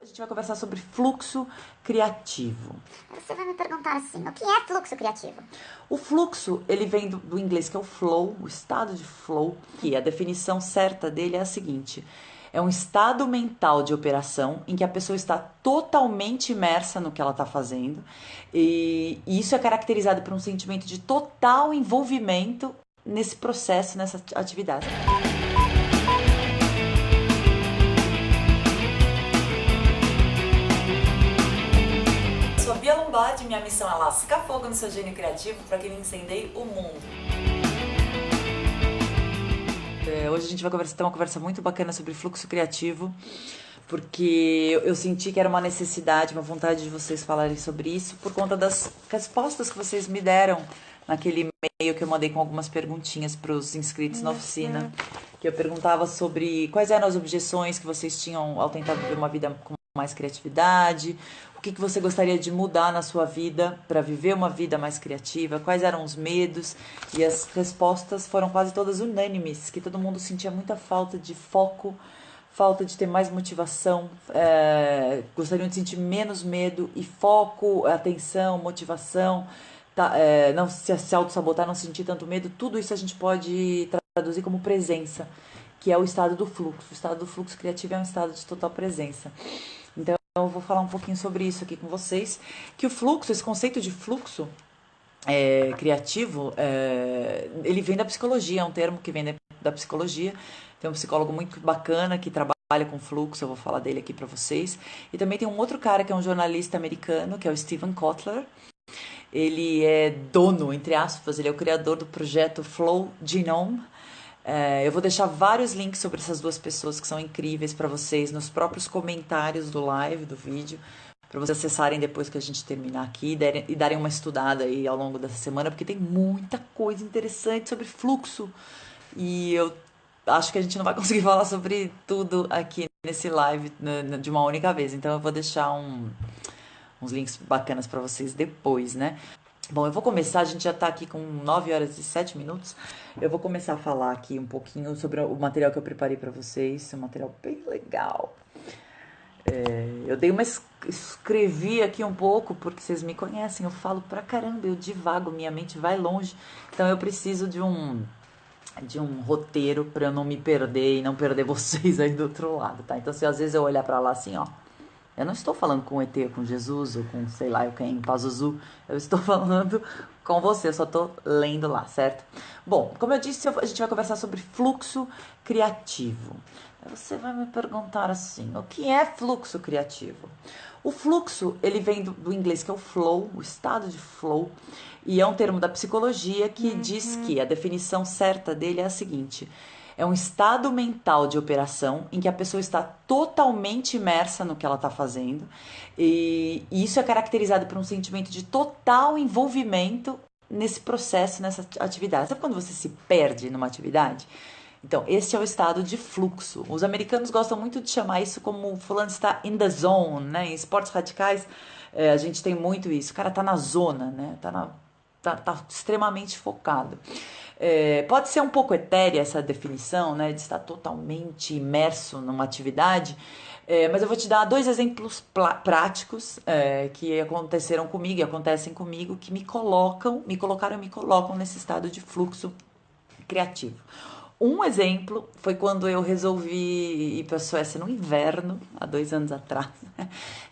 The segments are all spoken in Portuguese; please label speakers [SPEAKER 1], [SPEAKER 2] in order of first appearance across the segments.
[SPEAKER 1] A gente vai conversar sobre fluxo criativo.
[SPEAKER 2] Você vai me perguntar assim, o que é fluxo criativo?
[SPEAKER 1] O fluxo, ele vem do inglês, que é o flow, o estado de flow, que a definição certa dele é a seguinte: é um estado mental de operação em que a pessoa está totalmente imersa no que ela está fazendo, e isso é caracterizado por um sentimento de total envolvimento nesse processo, nessa atividade. Sou Bia Lombardi, minha missão é lascar fogo no seu gênio criativo para que ele incendeie o mundo. Hoje a gente vai ter uma conversa muito bacana sobre fluxo criativo, porque eu senti que era uma necessidade, uma vontade de vocês falarem sobre isso, por conta das respostas que vocês me deram naquele e-mail que eu mandei com algumas perguntinhas para os inscritos na oficina, que eu perguntava sobre quais eram as objeções que vocês tinham ao tentar viver uma vida com mais criatividade, o que você gostaria de mudar na sua vida para viver uma vida mais criativa, quais eram os medos, e as respostas foram quase todas unânimes, que todo mundo sentia muita falta de foco, falta de ter mais motivação, gostariam de sentir menos medo e foco, atenção, motivação, não se auto-sabotar, não sentir tanto medo. Tudo isso a gente pode traduzir como presença, que é o estado do fluxo. O estado do fluxo criativo é um estado de total presença. Então eu vou falar um pouquinho sobre isso aqui com vocês, que o fluxo, esse conceito de fluxo criativo, ele vem da psicologia, é um termo que vem da psicologia. Tem um psicólogo muito bacana que trabalha com fluxo, eu vou falar dele aqui para vocês. E também tem um outro cara que é um jornalista americano, que é o Steven Kotler. Ele é dono, entre aspas, ele é o criador do projeto Flow Genome. Eu vou deixar vários links sobre essas duas pessoas que são incríveis para vocês nos próprios comentários do live, do vídeo, para vocês acessarem depois que a gente terminar aqui e darem uma estudada aí ao longo dessa semana, porque tem muita coisa interessante sobre fluxo e eu acho que a gente não vai conseguir falar sobre tudo aqui nesse live de uma única vez, então eu vou deixar uns links bacanas para vocês depois, né? Bom, eu vou começar, a gente já tá aqui com 9 horas e 7 minutos. Eu vou começar a falar aqui um pouquinho sobre o material que eu preparei para vocês. É um material bem legal. Eu escrevi aqui um pouco, porque vocês me conhecem, eu falo pra caramba, eu divago, minha mente vai longe. Então eu preciso de um roteiro para eu não me perder e não perder vocês aí do outro lado, tá? Então se às vezes eu olhar para lá assim, ó, eu não estou falando com o ET, com Jesus, ou com sei lá, quem, Pazuzu. Eu estou falando com você, eu só estou lendo lá, certo? Bom, como eu disse, a gente vai conversar sobre fluxo criativo. Você vai me perguntar assim, o que é fluxo criativo? O fluxo, ele vem do inglês, que é o flow, o estado de flow, e é um termo da psicologia que diz que a definição certa dele é a seguinte: é um estado mental de operação em que a pessoa está totalmente imersa no que ela está fazendo, e isso é caracterizado por um sentimento de total envolvimento nesse processo, nessa atividade. Sabe quando você se perde numa atividade? Então, esse é o estado de fluxo. Os americanos gostam muito de chamar isso como fulano está in the zone, né? Em esportes radicais, a gente tem muito isso. O cara tá na zona, né? Tá extremamente focado. Pode ser um pouco etérea essa definição, né, de estar totalmente imerso numa atividade, mas eu vou te dar dois exemplos práticos que aconteceram comigo e acontecem comigo, que me colocaram e me colocam nesse estado de fluxo criativo. Um exemplo foi quando eu resolvi ir para a Suécia no inverno, há 2 anos atrás.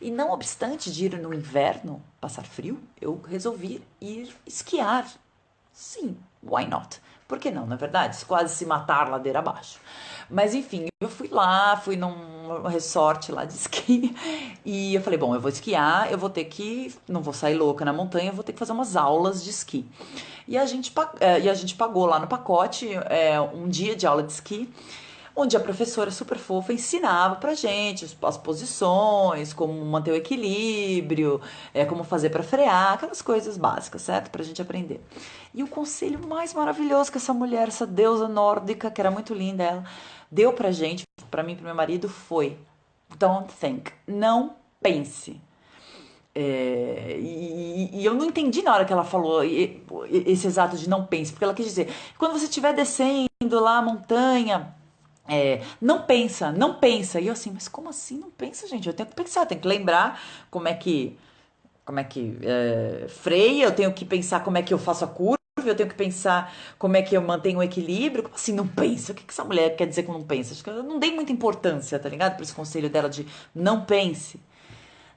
[SPEAKER 1] E não obstante de ir no inverno, passar frio, eu resolvi ir esquiar. Sim, why not? Por que não, na verdade? Quase se matar ladeira abaixo. Mas enfim, eu fui lá, fui num resort lá de esqui e eu falei, bom, eu vou esquiar, eu vou ter que, não vou sair louca na montanha, eu vou ter que fazer umas aulas de esqui. E a gente pagou lá no pacote um dia de aula de esqui, onde a professora super fofa ensinava pra gente as posições, como manter o equilíbrio, como fazer pra frear, aquelas coisas básicas, certo? Pra gente aprender. E o conselho mais maravilhoso que essa mulher, essa deusa nórdica, que era muito linda, ela deu pra gente, pra mim e pro meu marido, foi: don't think, não pense. E eu não entendi na hora que ela falou esse exato de não pense, porque ela quis dizer, quando você estiver descendo lá a montanha, Não pensa, não pensa. E eu assim, mas como assim não pensa, gente? Eu tenho que pensar, eu tenho que lembrar como é que freia, eu tenho que pensar como é que eu faço a curva, eu tenho que pensar como é que eu mantenho o equilíbrio. Como assim não pensa? O que que essa mulher quer dizer com não pensa? Acho que eu não dei muita importância, tá ligado? Por esse conselho dela de não pense.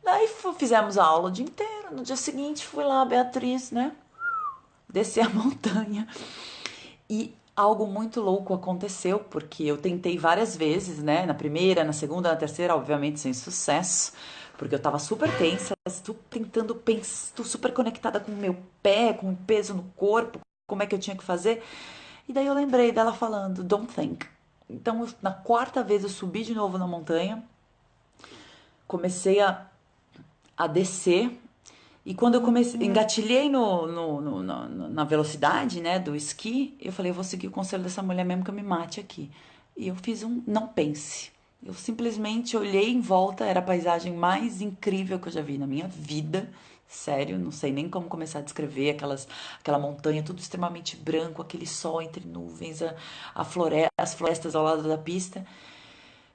[SPEAKER 1] Daí fizemos a aula o dia inteiro. No dia seguinte fui lá, Beatriz, né? Descer a montanha. E algo muito louco aconteceu, porque eu tentei várias vezes, né? Na primeira, na segunda, na terceira, obviamente sem sucesso, porque eu tava super tensa, estou tentando pensar, estou super conectada com o meu pé, com o peso no corpo, como é que eu tinha que fazer. E daí eu lembrei dela falando, don't think. Então, na quarta vez eu subi de novo na montanha, comecei a descer. E quando eu comecei, engatilhei na velocidade, né, do esqui, eu falei, eu vou seguir o conselho dessa mulher mesmo que eu me mate aqui. E eu fiz um não pense. Eu simplesmente olhei em volta, era a paisagem mais incrível que eu já vi na minha vida. Sério, não sei nem como começar a descrever aquela montanha, tudo extremamente branco, aquele sol entre nuvens, as florestas ao lado da pista.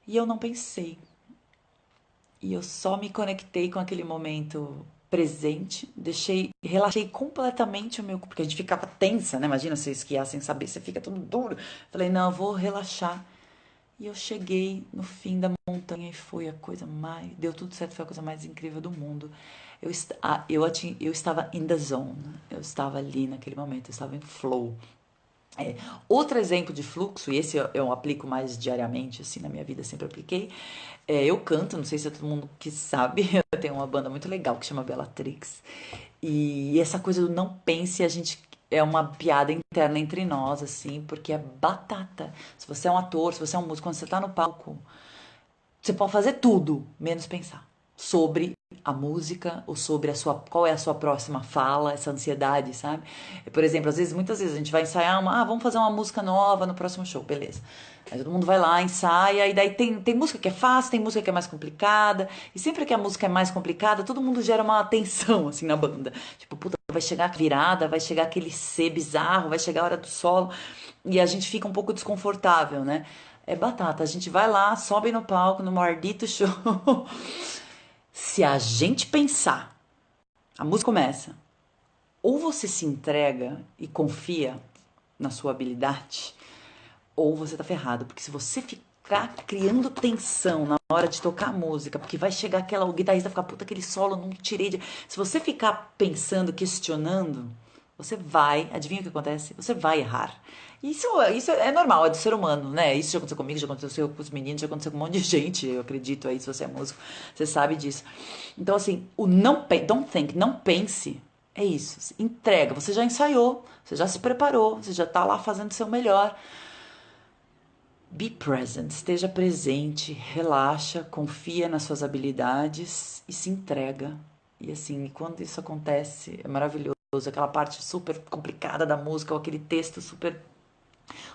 [SPEAKER 1] E eu não pensei. E eu só me conectei com aquele momento presente, relaxei completamente o meu, porque a gente ficava tensa, né? Imagina você esquiar sem saber, você fica tudo duro. Falei, não, eu vou relaxar. E eu cheguei no fim da montanha e foi a coisa mais, deu tudo certo, foi a coisa mais incrível do mundo. Eu estava in the zone, eu estava ali naquele momento, eu estava em flow. É, outro exemplo de fluxo, e esse eu aplico mais diariamente, assim, na minha vida, sempre apliquei. Eu canto, não sei se é todo mundo que sabe, eu tenho uma banda muito legal que chama Bellatrix. E essa coisa do não pense, a gente é uma piada interna entre nós, assim, porque é batata. Se você é um ator, se você é um músico, quando você tá no palco, você pode fazer tudo, menos pensar sobre a música ou sobre qual é a sua próxima fala, essa ansiedade, sabe? Por exemplo, muitas vezes a gente vai ensaiar vamos fazer uma música nova no próximo show, beleza. Aí todo mundo vai lá, ensaia, e daí tem música que é fácil, tem música que é mais complicada, e sempre que a música é mais complicada, todo mundo gera uma tensão, assim, na banda. Tipo, puta, vai chegar a virada, vai chegar aquele C bizarro, vai chegar a hora do solo, e a gente fica um pouco desconfortável, né? É batata, a gente vai lá, sobe no palco, no maldito show. Se a gente pensar, a música começa, ou você se entrega e confia na sua habilidade, ou você tá ferrado. Porque se você ficar criando tensão na hora de tocar a música, porque vai chegar o guitarrista ficar, puta, aquele solo, não tirei de. Se você ficar pensando, questionando, você vai, adivinha o que acontece? Você vai errar. Isso é normal, é do ser humano, né? Isso já aconteceu comigo, já aconteceu com os meninos, já aconteceu com um monte de gente, eu acredito aí, se você é músico, você sabe disso. Então, assim, don't think, não pense, é isso. Entrega, você já ensaiou, você já se preparou, você já tá lá fazendo o seu melhor. Be present, esteja presente, relaxa, confia nas suas habilidades e se entrega. E assim, quando isso acontece, é maravilhoso. Aquela parte super complicada da música, ou aquele texto super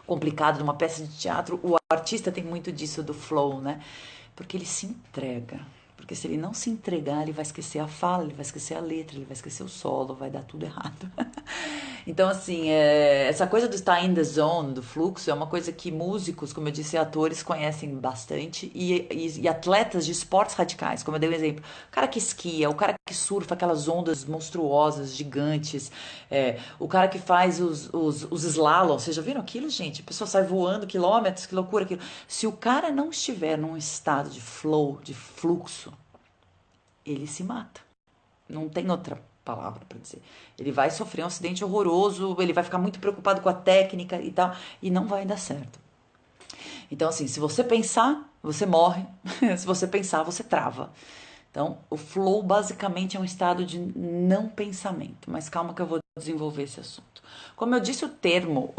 [SPEAKER 1] complicado de uma peça de teatro, o artista tem muito disso do flow, né? Porque ele se entrega. Porque se ele não se entregar, ele vai esquecer a fala, ele vai esquecer a letra, ele vai esquecer o solo, vai dar tudo errado. Então, assim, essa coisa do estar in the zone, do fluxo, é uma coisa que músicos, como eu disse, atores conhecem bastante e atletas de esportes radicais, como eu dei um exemplo. O cara que esquia, o cara que surfa aquelas ondas monstruosas, gigantes, o cara que faz os slaloms, vocês já viram aquilo, gente? A pessoa sai voando quilômetros, que loucura aquilo. Se o cara não estiver num estado de flow, de fluxo, ele se mata. Não tem outra palavra para dizer. Ele vai sofrer um acidente horroroso, ele vai ficar muito preocupado com a técnica e tal, e não vai dar certo. Então, assim, se você pensar, você morre. Se você pensar, você trava. Então, o flow basicamente é um estado de não pensamento. Mas calma que eu vou desenvolver esse assunto. Como eu disse, o termo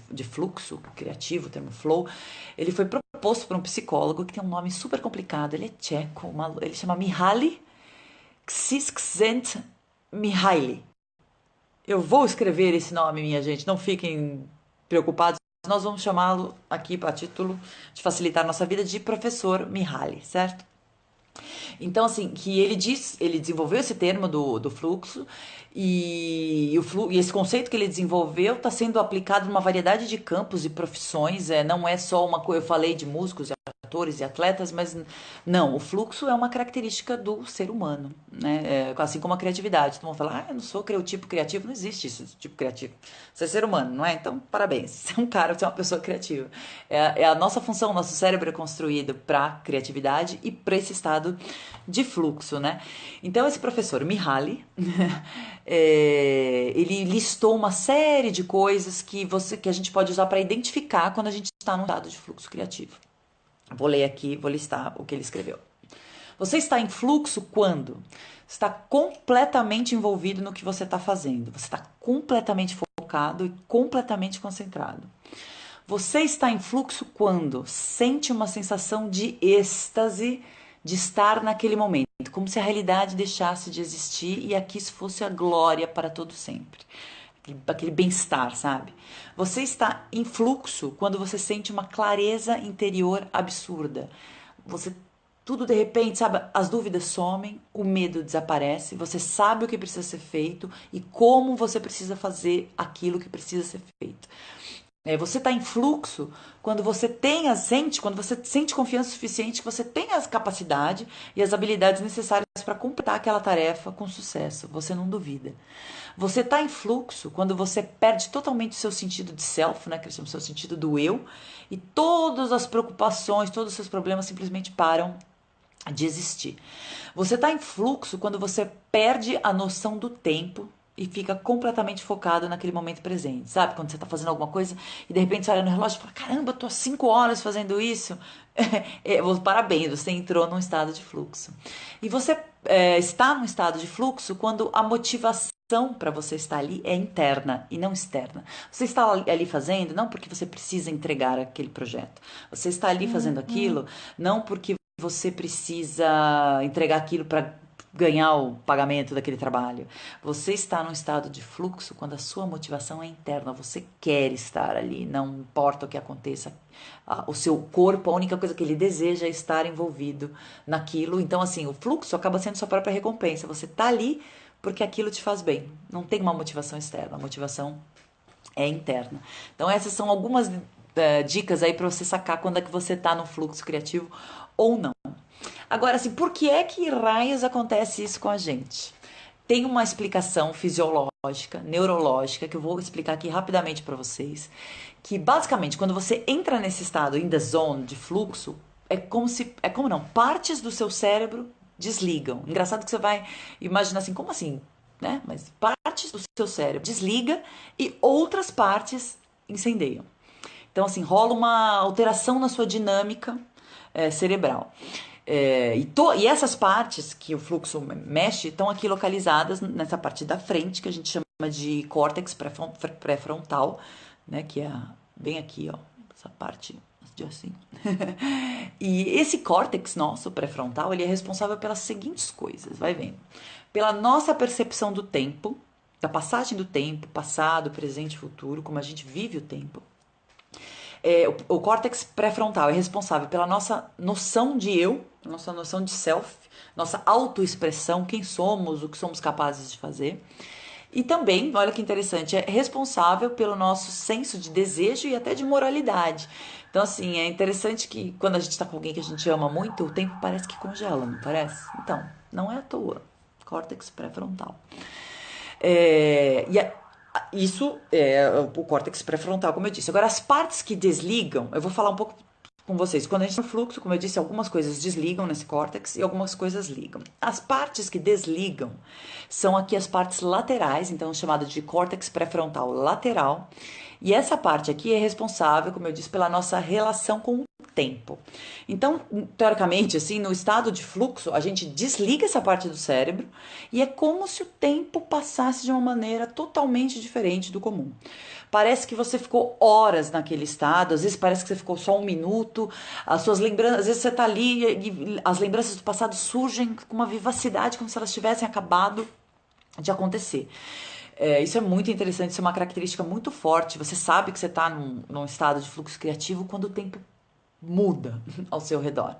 [SPEAKER 1] de fluxo criativo, o termo flow, ele foi proposto por um psicólogo que tem um nome super complicado. Ele é tcheco, ele chama Mihaly Csikszentmihalyi. Eu vou escrever esse nome, minha gente, não fiquem preocupados. Nós vamos chamá-lo aqui, para título de facilitar a nossa vida, de professor Mihaly, certo? Então, assim, que ele desenvolveu esse termo do fluxo e esse conceito que ele desenvolveu está sendo aplicado numa variedade de campos e profissões. Não é só uma coisa, eu falei de músicos, atores e atletas, mas não, o fluxo é uma característica do ser humano, né? Assim como a criatividade. Todo mundo fala, eu não sou tipo criativo, não existe isso, tipo criativo. Você é ser humano, não é? Então, parabéns, você é um cara, você é uma pessoa criativa. É a nossa função, nosso cérebro é construído para criatividade e para esse estado de fluxo, né? Então, esse professor Mihaly, ele listou uma série de coisas que a gente pode usar para identificar quando a gente está num estado de fluxo criativo. Vou ler aqui, vou listar o que ele escreveu. Você está em fluxo quando está completamente envolvido no que você está fazendo. Você está completamente focado e completamente concentrado. Você está em fluxo quando sente uma sensação de êxtase de estar naquele momento, como se a realidade deixasse de existir e aqui isso fosse a glória para todo sempre. Aquele bem-estar, sabe? Você está em fluxo quando você sente uma clareza interior absurda. Tudo de repente, sabe? As dúvidas somem, o medo desaparece, você sabe o que precisa ser feito e como você precisa fazer aquilo que precisa ser feito. Você está em fluxo quando quando você sente confiança suficiente que você tem a capacidade e as habilidades necessárias para completar aquela tarefa com sucesso. Você não duvida. Você está em fluxo quando você perde totalmente o seu sentido de self, né, que chama o seu sentido do eu, e todas as preocupações, todos os seus problemas simplesmente param de existir. Você está em fluxo quando você perde a noção do tempo e fica completamente focado naquele momento presente, sabe? Quando você está fazendo alguma coisa e de repente você olha no relógio e fala, caramba, eu tô há 5 horas fazendo isso. Parabéns, você entrou num estado de fluxo. E você está num estado de fluxo quando a motivação para você estar ali é interna e não externa. Você está ali fazendo não porque você precisa entregar aquele projeto. Você está ali fazendo aquilo não porque você precisa entregar aquilo para ganhar o pagamento daquele trabalho. Você está num estado de fluxo quando a sua motivação é interna. Você quer estar ali, não importa o que aconteça. O seu corpo, a única coisa que ele deseja é estar envolvido naquilo. Então, assim, o fluxo acaba sendo sua própria recompensa. Você está ali porque aquilo te faz bem. Não tem uma motivação externa. A motivação é interna. Então, essas são algumas dicas aí para você sacar quando é que você está no fluxo criativo ou não. Agora, assim, por que é que raios acontece isso com a gente? Tem uma explicação fisiológica, neurológica, que eu vou explicar aqui rapidamente para vocês, que basicamente quando você entra nesse estado, in the zone, de fluxo, partes do seu cérebro desligam. Engraçado que você vai imaginar assim, como assim, né? Mas partes do seu cérebro desliga e outras partes incendeiam. Então, assim, rola uma alteração na sua dinâmica cerebral. E essas partes que o fluxo mexe estão aqui localizadas nessa parte da frente, que a gente chama de córtex pré-frontal, né, que é bem aqui, ó, essa parte assim. E esse córtex nosso pré-frontal, ele é responsável pelas seguintes coisas, vai vendo. Pela nossa percepção do tempo, da passagem do tempo, passado, presente e futuro, como a gente vive o tempo. O córtex pré-frontal é responsável pela nossa noção de eu, nossa noção de self, nossa autoexpressão, quem somos, o que somos capazes de fazer. E também, olha que interessante, é responsável pelo nosso senso de desejo e até de moralidade. Então, assim, é interessante que quando a gente está com alguém que a gente ama muito, o tempo parece que congela, não parece? Então, não é à toa. Córtex pré-frontal. Isso é o córtex pré-frontal, como eu disse. Agora, as partes que desligam, eu vou falar um pouco com vocês. Quando a gente está no fluxo, como eu disse, algumas coisas desligam nesse córtex e algumas coisas ligam. As partes que desligam são aqui as partes laterais, então chamada de córtex pré-frontal lateral. E essa parte aqui é responsável, como eu disse, pela nossa relação com o tempo. Então, teoricamente, assim, no estado de fluxo, a gente desliga essa parte do cérebro e é como se o tempo passasse de uma maneira totalmente diferente do comum. Parece que você ficou horas naquele estado, às vezes parece que você ficou só 1 minuto, as suas lembranças, às vezes você está ali e as lembranças do passado surgem com uma vivacidade, como se elas tivessem acabado de acontecer. Isso é muito interessante, isso é uma característica muito forte. Você sabe que você está num estado de fluxo criativo quando o tempo muda ao seu redor.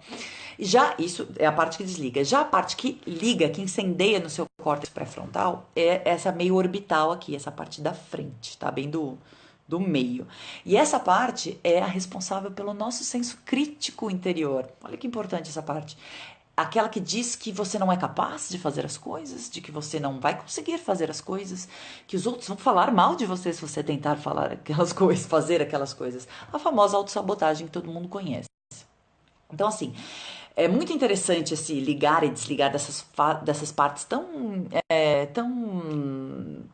[SPEAKER 1] E já isso é a parte que desliga. Já a parte que liga, que incendeia no seu córtex pré-frontal, é essa meio orbital aqui, essa parte da frente, tá? Bem do meio. E essa parte é a responsável pelo nosso senso crítico interior. Olha que importante essa parte. Aquela que diz que você não é capaz de fazer as coisas, de que você não vai conseguir fazer as coisas, que os outros vão falar mal de você se você tentar falar aquelas coisas, fazer aquelas coisas. A famosa autossabotagem que todo mundo conhece. Então, assim, é muito interessante esse ligar e desligar dessas partes tão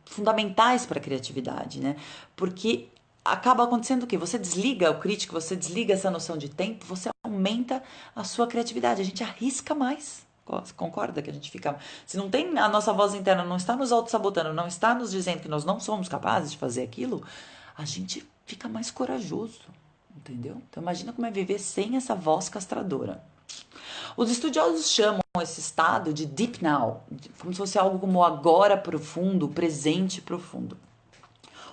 [SPEAKER 1] fundamentais para a criatividade, né? Porque acaba acontecendo o quê? Você desliga o crítico, você desliga essa noção de tempo, você aumenta a sua criatividade, a gente arrisca mais. Concorda que a gente fica. Se não tem a nossa voz interna, não está nos auto-sabotando, não está nos dizendo que nós não somos capazes de fazer aquilo, a gente fica mais corajoso, entendeu? Então imagina como é viver sem essa voz castradora. Os estudiosos chamam esse estado de deep now, como se fosse algo como agora profundo, presente profundo.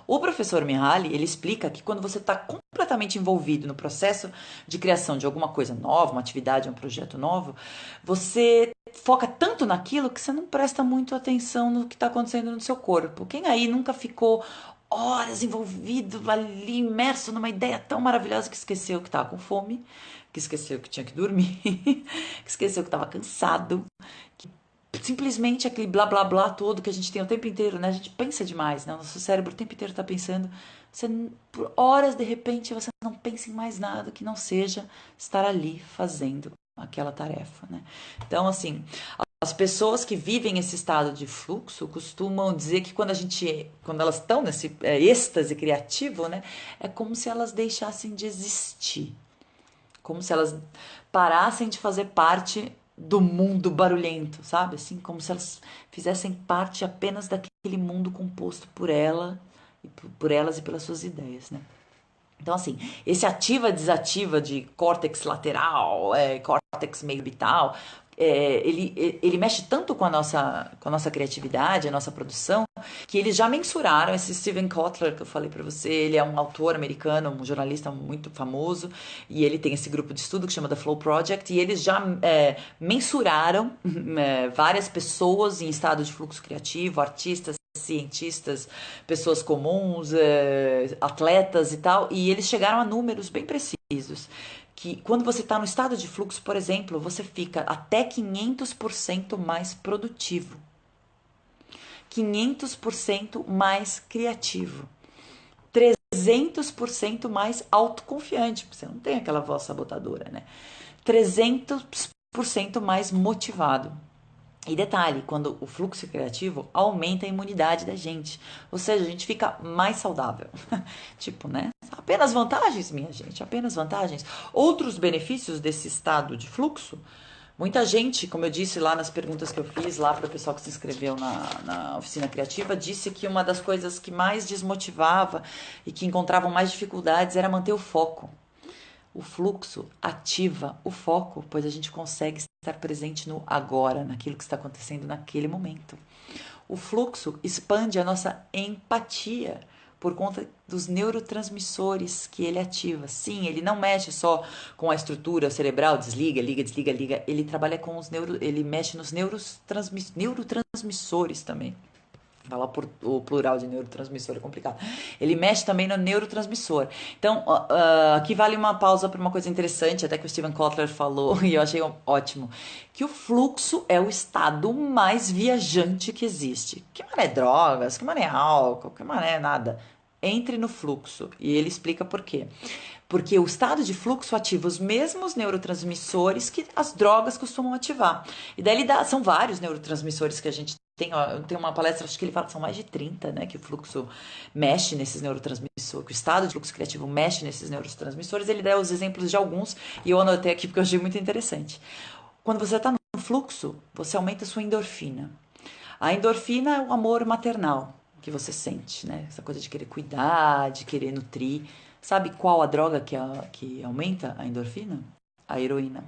[SPEAKER 1] O professor Mihaly, ele explica que quando você está completamente envolvido no processo de criação de alguma coisa nova, uma atividade, um projeto novo, você foca tanto naquilo que você não presta muito atenção no que está acontecendo no seu corpo. Quem aí nunca ficou horas envolvido ali, imerso numa ideia tão maravilhosa que esqueceu que estava com fome, que esqueceu que tinha que dormir, que esqueceu que estava cansado, que simplesmente aquele blá blá blá todo que a gente tem o tempo inteiro, né? A gente pensa demais, né? O nosso cérebro o tempo inteiro está pensando. Você, por horas, de repente, você não pensa em mais nada que não seja estar ali fazendo aquela tarefa, né? Então, assim, as pessoas que vivem esse estado de fluxo costumam dizer que quando elas estão nesse êxtase criativo, né? É como se elas deixassem de existir. Como se elas parassem de fazer parte do mundo barulhento, sabe? Assim, como se elas fizessem parte apenas daquele mundo composto por ela, por elas e pelas suas ideias, né? Então, assim, esse ativa-desativa de córtex lateral, córtex meio orbital, ele mexe tanto com a nossa criatividade, a nossa produção, que eles já mensuraram. Esse Steven Kotler que eu falei para você, ele é um autor americano, um jornalista muito famoso, e ele tem esse grupo de estudo que chama The Flow Project, e eles já mensuraram várias pessoas em estado de fluxo criativo, artistas, cientistas, pessoas comuns, atletas e tal, e eles chegaram a números bem precisos. Que quando você está no estado de fluxo, por exemplo, você fica até 500% mais produtivo, 500% mais criativo, 300% mais autoconfiante, porque você não tem aquela voz sabotadora, né? 300% mais motivado. E detalhe, quando o fluxo criativo aumenta a imunidade da gente, ou seja, a gente fica mais saudável. Tipo, né? Apenas vantagens, minha gente, apenas vantagens. Outros benefícios desse estado de fluxo, muita gente, como eu disse lá nas perguntas que eu fiz lá para o pessoal que se inscreveu na oficina criativa, disse que uma das coisas que mais desmotivava e que encontravam mais dificuldades era manter o foco. O fluxo ativa o foco, pois a gente consegue estar presente no agora, naquilo que está acontecendo naquele momento. O fluxo expande a nossa empatia por conta dos neurotransmissores que ele ativa. Sim, ele não mexe só com a estrutura cerebral, desliga, liga, desliga, liga. Ele trabalha com ele mexe nos neurotransmissores também. Falar o plural de neurotransmissor é complicado. Ele mexe também no neurotransmissor. Então, aqui vale uma pausa para uma coisa interessante, até que o Steven Kotler falou, e eu achei ótimo, que o fluxo é o estado mais viajante que existe. Que mané drogas, que mané álcool, que mané nada. Entre no fluxo. E ele explica por quê. Porque o estado de fluxo ativa os mesmos neurotransmissores que as drogas costumam ativar. E daí são vários neurotransmissores que a gente tem uma palestra, acho que ele fala que são mais de 30, né? Que o fluxo mexe nesses neurotransmissores, que o estado de fluxo criativo mexe nesses neurotransmissores. Ele dá os exemplos de alguns e eu anotei aqui porque eu achei muito interessante. Quando você está no fluxo, você aumenta a sua endorfina. A endorfina é o amor maternal que você sente, né? Essa coisa de querer cuidar, de querer nutrir. Sabe qual a droga que aumenta a endorfina? A heroína.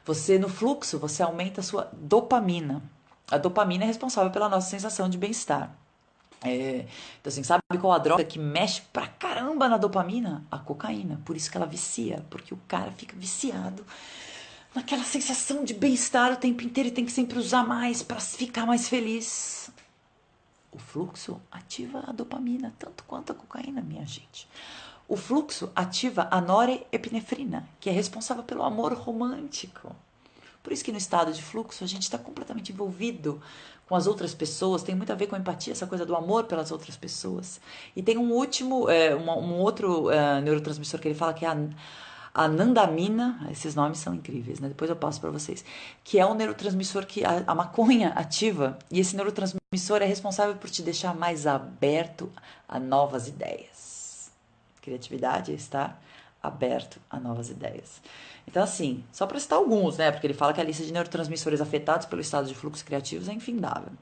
[SPEAKER 1] Você, no fluxo, você aumenta a sua dopamina. A dopamina é responsável pela nossa sensação de bem-estar. Então, assim, sabe qual a droga que mexe pra caramba na dopamina? A cocaína. Por isso que ela vicia, porque o cara fica viciado naquela sensação de bem-estar o tempo inteiro e tem que sempre usar mais pra ficar mais feliz. O fluxo ativa a dopamina, tanto quanto a cocaína, minha gente. O fluxo ativa a norepinefrina, que é responsável pelo amor romântico. Por isso que no estado de fluxo a gente está completamente envolvido com as outras pessoas, tem muito a ver com a empatia, essa coisa do amor pelas outras pessoas. E tem um outro neurotransmissor que ele fala que é a nandamina, esses nomes são incríveis, né? Depois eu passo para vocês, que é um neurotransmissor que a maconha ativa, e esse neurotransmissor é responsável por te deixar mais aberto a novas ideias. Criatividade é estar aberto a novas ideias. Então, assim, só para citar alguns, né? Porque ele fala que a lista de neurotransmissores afetados pelo estado de fluxos criativos é infindável.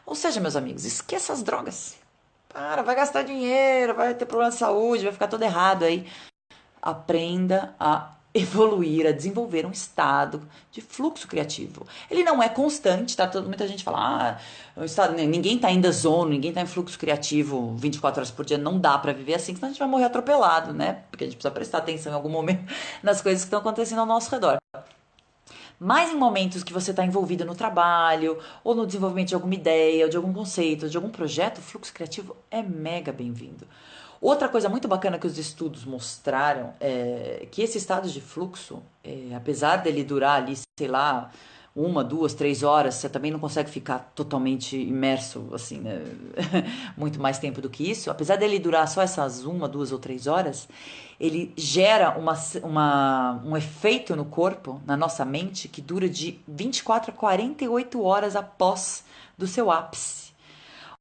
[SPEAKER 1] Ou seja, meus amigos, esqueça as drogas. Para, vai gastar dinheiro, vai ter problema de saúde, vai ficar tudo errado aí. Aprenda a evoluir, a desenvolver um estado de fluxo criativo. Ele não é constante, tá? Muita gente fala, ninguém tá em the zone, ninguém tá em fluxo criativo 24 horas por dia, não dá para viver assim, senão a gente vai morrer atropelado, né? Porque a gente precisa prestar atenção em algum momento nas coisas que estão acontecendo ao nosso redor. Mas em momentos que você está envolvido no trabalho, ou no desenvolvimento de alguma ideia, ou de algum conceito, ou de algum projeto, o fluxo criativo é mega bem-vindo. Outra coisa muito bacana que os estudos mostraram é que esse estado de fluxo, apesar dele durar ali, sei lá, 1, 2, 3 horas, você também não consegue ficar totalmente imerso, assim, né? Muito mais tempo do que isso. Apesar dele durar só essas 1, 2 ou 3 horas, ele gera um efeito no corpo, na nossa mente, que dura de 24 a 48 horas após do seu ápice.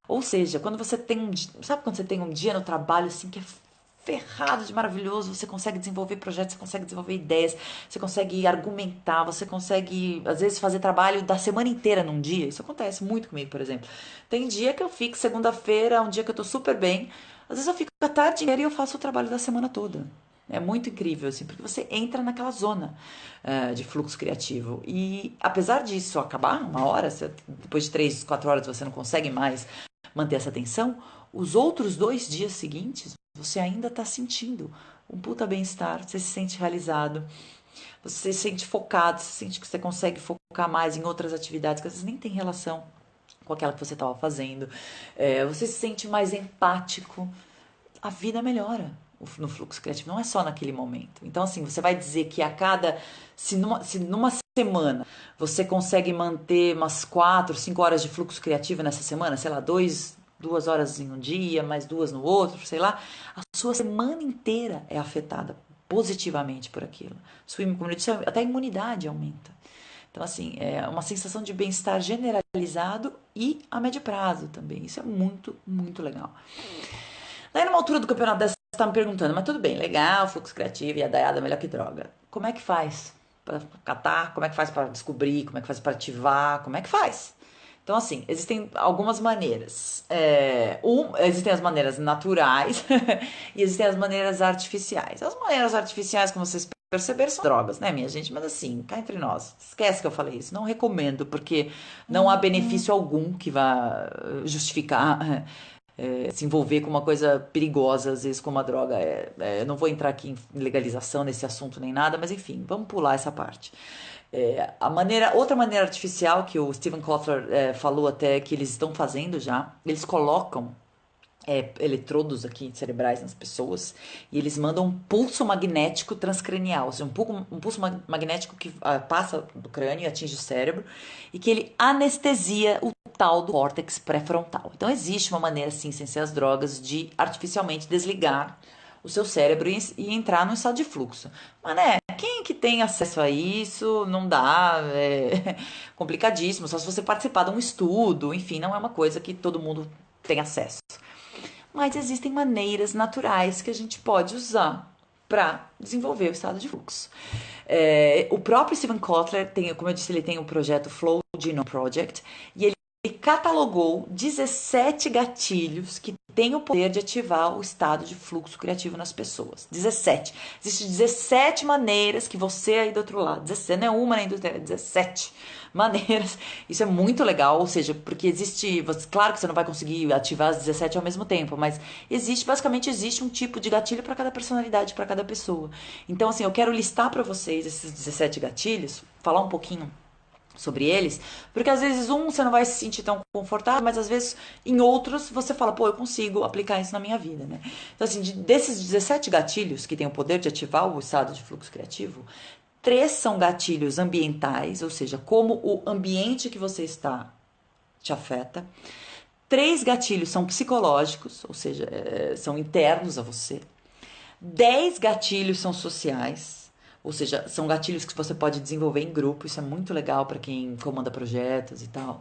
[SPEAKER 1] Ou seja, quando você tem sabe quando você tem um dia no trabalho assim que é ferrado de maravilhoso, você consegue desenvolver projetos, você consegue desenvolver ideias, você consegue argumentar, você consegue, às vezes, fazer trabalho da semana inteira num dia. Isso acontece muito comigo, por exemplo. Tem dia que eu fico, segunda-feira, um dia que eu tô super bem, às vezes eu fico a tarde inteira e eu faço o trabalho da semana toda. É muito incrível, assim, porque você entra naquela zona de fluxo criativo. E apesar disso acabar uma hora, depois de 3, 4 horas você não consegue mais manter essa atenção, os outros 2 dias seguintes você ainda está sentindo um puta bem-estar, você se sente realizado, você se sente focado, você sente que você consegue focar mais em outras atividades que às vezes nem tem relação com aquela que você estava fazendo, você se sente mais empático, a vida melhora no fluxo criativo, não é só naquele momento. Então, assim, você vai dizer que se numa semana você consegue manter umas 4, 5 horas de fluxo criativo nessa semana, sei lá, 2 horas em um dia, mais 2 no outro, sei lá, a sua semana inteira é afetada positivamente por aquilo. Como eu disse, até a imunidade aumenta. Então, assim, é uma sensação de bem-estar generalizado e a médio prazo também. Isso é muito, muito legal. Daí, numa altura do campeonato dessa, você tá me perguntando, mas tudo bem, legal, fluxo criativo e a daiada é melhor que droga. Como é que faz para catar? Como é que faz para descobrir? Como é que faz para ativar? Como é que faz? Então, assim, existem algumas maneiras. Existem as maneiras naturais e existem as maneiras artificiais. As maneiras artificiais, como vocês perceberam, são drogas, né, minha gente? Mas assim, cá entre nós, esquece que eu falei isso. Não recomendo, porque não há benefício algum que vá justificar se envolver com uma coisa perigosa, às vezes como a droga. Não vou entrar aqui em legalização nesse assunto nem nada, mas enfim, vamos pular essa parte. Outra maneira artificial que o Steven Kotler falou até que eles estão fazendo já, eles colocam eletrodos aqui cerebrais nas pessoas e eles mandam um pulso magnético transcranial, ou seja, um pulso magnético que passa do crânio e atinge o cérebro e que ele anestesia o tal do córtex pré-frontal. Então existe uma maneira, sim, sem ser as drogas, de artificialmente desligar o seu cérebro e entrar num estado de fluxo. Mas, né, quem que tem acesso a isso? Não dá, é complicadíssimo, só se você participar de um estudo, enfim, não é uma coisa que todo mundo tem acesso. Mas existem maneiras naturais que a gente pode usar para desenvolver o estado de fluxo. O próprio Steven Kotler tem, como eu disse, ele tem o projeto Flow Genome Project e ele catalogou 17 gatilhos que tem o poder de ativar o estado de fluxo criativo nas pessoas. 17. Existem 17 maneiras que você aí do outro lado, 17, não é uma nem duas, é 17 maneiras. Isso é muito legal, ou seja, porque existe, claro que você não vai conseguir ativar as 17 ao mesmo tempo, mas basicamente existe um tipo de gatilho para cada personalidade, para cada pessoa. Então, assim, eu quero listar para vocês esses 17 gatilhos, falar um pouquinho sobre eles, porque às vezes você não vai se sentir tão confortável, mas às vezes em outros você fala, pô, eu consigo aplicar isso na minha vida, né? Então assim, desses 17 gatilhos que têm o poder de ativar o estado de fluxo criativo, 3 são gatilhos ambientais, ou seja, como o ambiente que você está te afeta. 3 gatilhos são psicológicos, ou seja, são internos a você. 10 gatilhos são sociais, ou seja, são gatilhos que você pode desenvolver em grupo, isso é muito legal para quem comanda projetos e tal.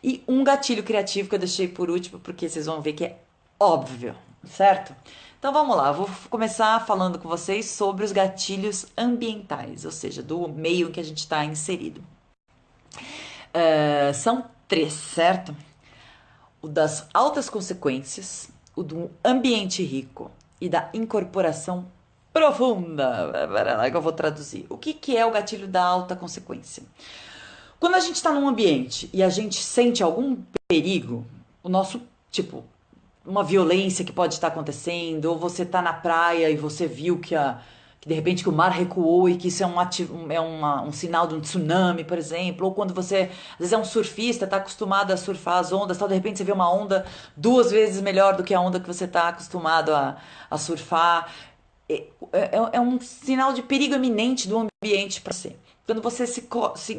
[SPEAKER 1] E um gatilho criativo que eu deixei por último, porque vocês vão ver que é óbvio, certo? Então vamos lá, eu vou começar falando com vocês sobre os gatilhos ambientais, ou seja, do meio em que a gente está inserido. São 3, certo? O das altas consequências, o do ambiente rico e da incorporação profunda. Pera lá que eu vou traduzir. O que é o gatilho da alta consequência? Quando a gente está num ambiente e a gente sente algum perigo, o nosso, tipo, uma violência que pode estar acontecendo, ou você está na praia e você viu que de repente que o mar recuou e que isso é um sinal de um tsunami, por exemplo, ou quando você, às vezes é um surfista, está acostumado a surfar as ondas, tal, de repente você vê uma onda 2 vezes melhor do que a onda que você está acostumado a surfar. É um sinal de perigo iminente do ambiente para você. Quando você se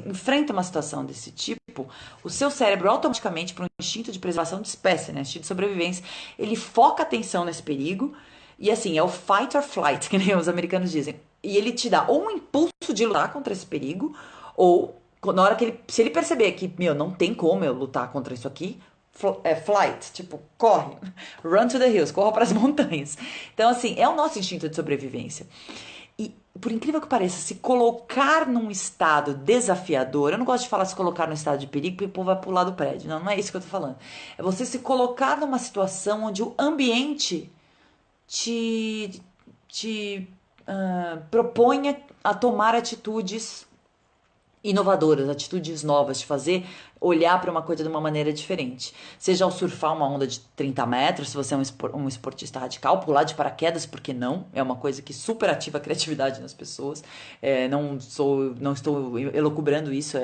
[SPEAKER 1] enfrenta uma situação desse tipo, o seu cérebro automaticamente, por um instinto de preservação de espécie, né, instinto de sobrevivência, ele foca a atenção nesse perigo e assim, é o fight or flight, que nem os americanos dizem. E ele te dá ou um impulso de lutar contra esse perigo, ou na hora que se ele perceber que, não tem como eu lutar contra isso aqui, flight, tipo, corre, run to the hills, corra para as montanhas. Então, assim, é o nosso instinto de sobrevivência. E, por incrível que pareça, se colocar num estado desafiador, eu não gosto de falar se colocar num estado de perigo, porque o povo vai pular do prédio, não é isso que eu tô falando. É você se colocar numa situação onde o ambiente te proponha a tomar atitudes inovadoras, atitudes novas, de fazer olhar para uma coisa de uma maneira diferente. Seja ao surfar uma onda de 30 metros, se você é um esportista radical, pular de paraquedas, porque não? É uma coisa que super ativa a criatividade nas pessoas. Não estou elucubrando isso,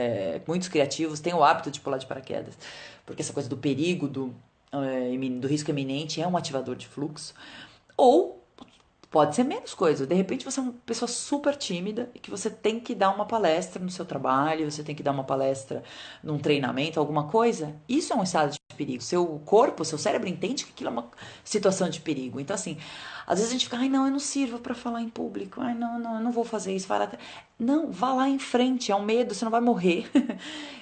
[SPEAKER 1] muitos criativos têm o hábito de pular de paraquedas, porque essa coisa do perigo, do risco iminente é um ativador de fluxo. Ou pode ser menos coisa. De repente você é uma pessoa super tímida e que você tem que dar uma palestra no seu trabalho, você tem que dar uma palestra num treinamento, alguma coisa. Isso é um estado de perigo. Seu corpo, seu cérebro entende que aquilo é uma situação de perigo. Então, assim, às vezes a gente fica, ai não, eu não sirvo para falar em público. Ai não, eu não vou fazer isso. Não, vá lá em frente. É um medo, você não vai morrer.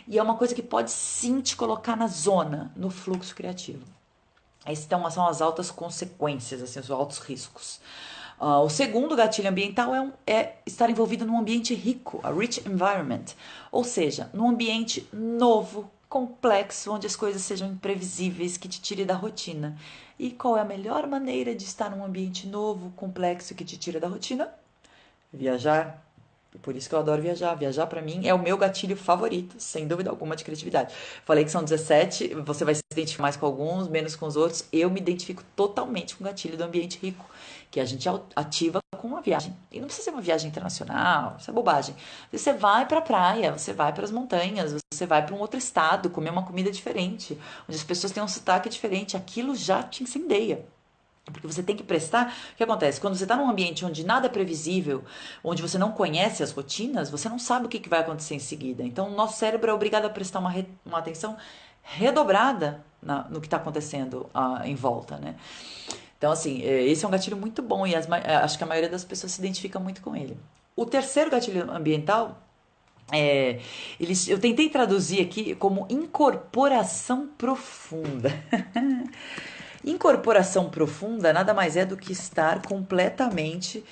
[SPEAKER 1] E é uma coisa que pode sim te colocar na zona, no fluxo criativo. Essas são as altas consequências, assim, os altos riscos. O segundo gatilho ambiental é estar envolvido num ambiente rico, a rich environment, ou seja, num ambiente novo, complexo, onde as coisas sejam imprevisíveis, que te tire da rotina. E qual é a melhor maneira de estar num ambiente novo, complexo, que te tira da rotina? Viajar. Por isso que eu adoro viajar. Viajar pra mim é o meu gatilho favorito, sem dúvida alguma, de criatividade. Falei que são 17, você vai se identificar mais com alguns, menos com os outros. Eu me identifico totalmente com o gatilho do ambiente rico, que a gente ativa com uma viagem. E não precisa ser uma viagem internacional, isso é bobagem. Você vai pra praia, você vai para as montanhas, você vai para um outro estado, comer uma comida diferente, onde as pessoas têm um sotaque diferente. Aquilo já te incendeia. Porque você tem que prestar. O que acontece? Quando você está num ambiente onde nada é previsível, onde você não conhece as rotinas, você não sabe o que vai acontecer em seguida. Então, o nosso cérebro é obrigado a prestar uma atenção redobrada no que está acontecendo em volta, né? Então, assim, esse é um gatilho muito bom e acho que a maioria das pessoas se identifica muito com ele. O terceiro gatilho ambiental eu tentei traduzir aqui como incorporação profunda. Incorporação profunda nada mais é do que estar completamente.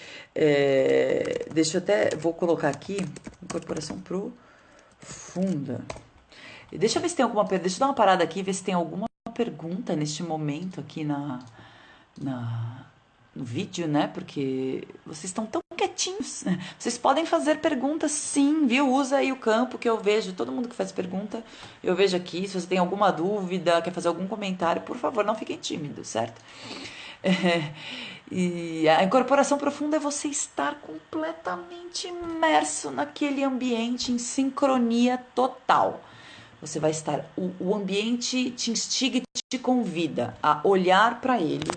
[SPEAKER 1] Vou colocar aqui. Incorporação profunda. Deixa eu ver se tem alguma. Deixa eu dar uma parada aqui e ver se tem alguma pergunta neste momento aqui no vídeo, né? Porque vocês estão tão quietinhos. Vocês podem fazer perguntas sim, viu? Usa aí o campo que eu vejo. Todo mundo que faz pergunta, eu vejo aqui. Se você tem alguma dúvida, quer fazer algum comentário, por favor, não fiquem tímidos, certo? E a incorporação profunda é você estar completamente imerso naquele ambiente em sincronia total. Você vai estar, o ambiente te instiga e te convida a olhar para ele,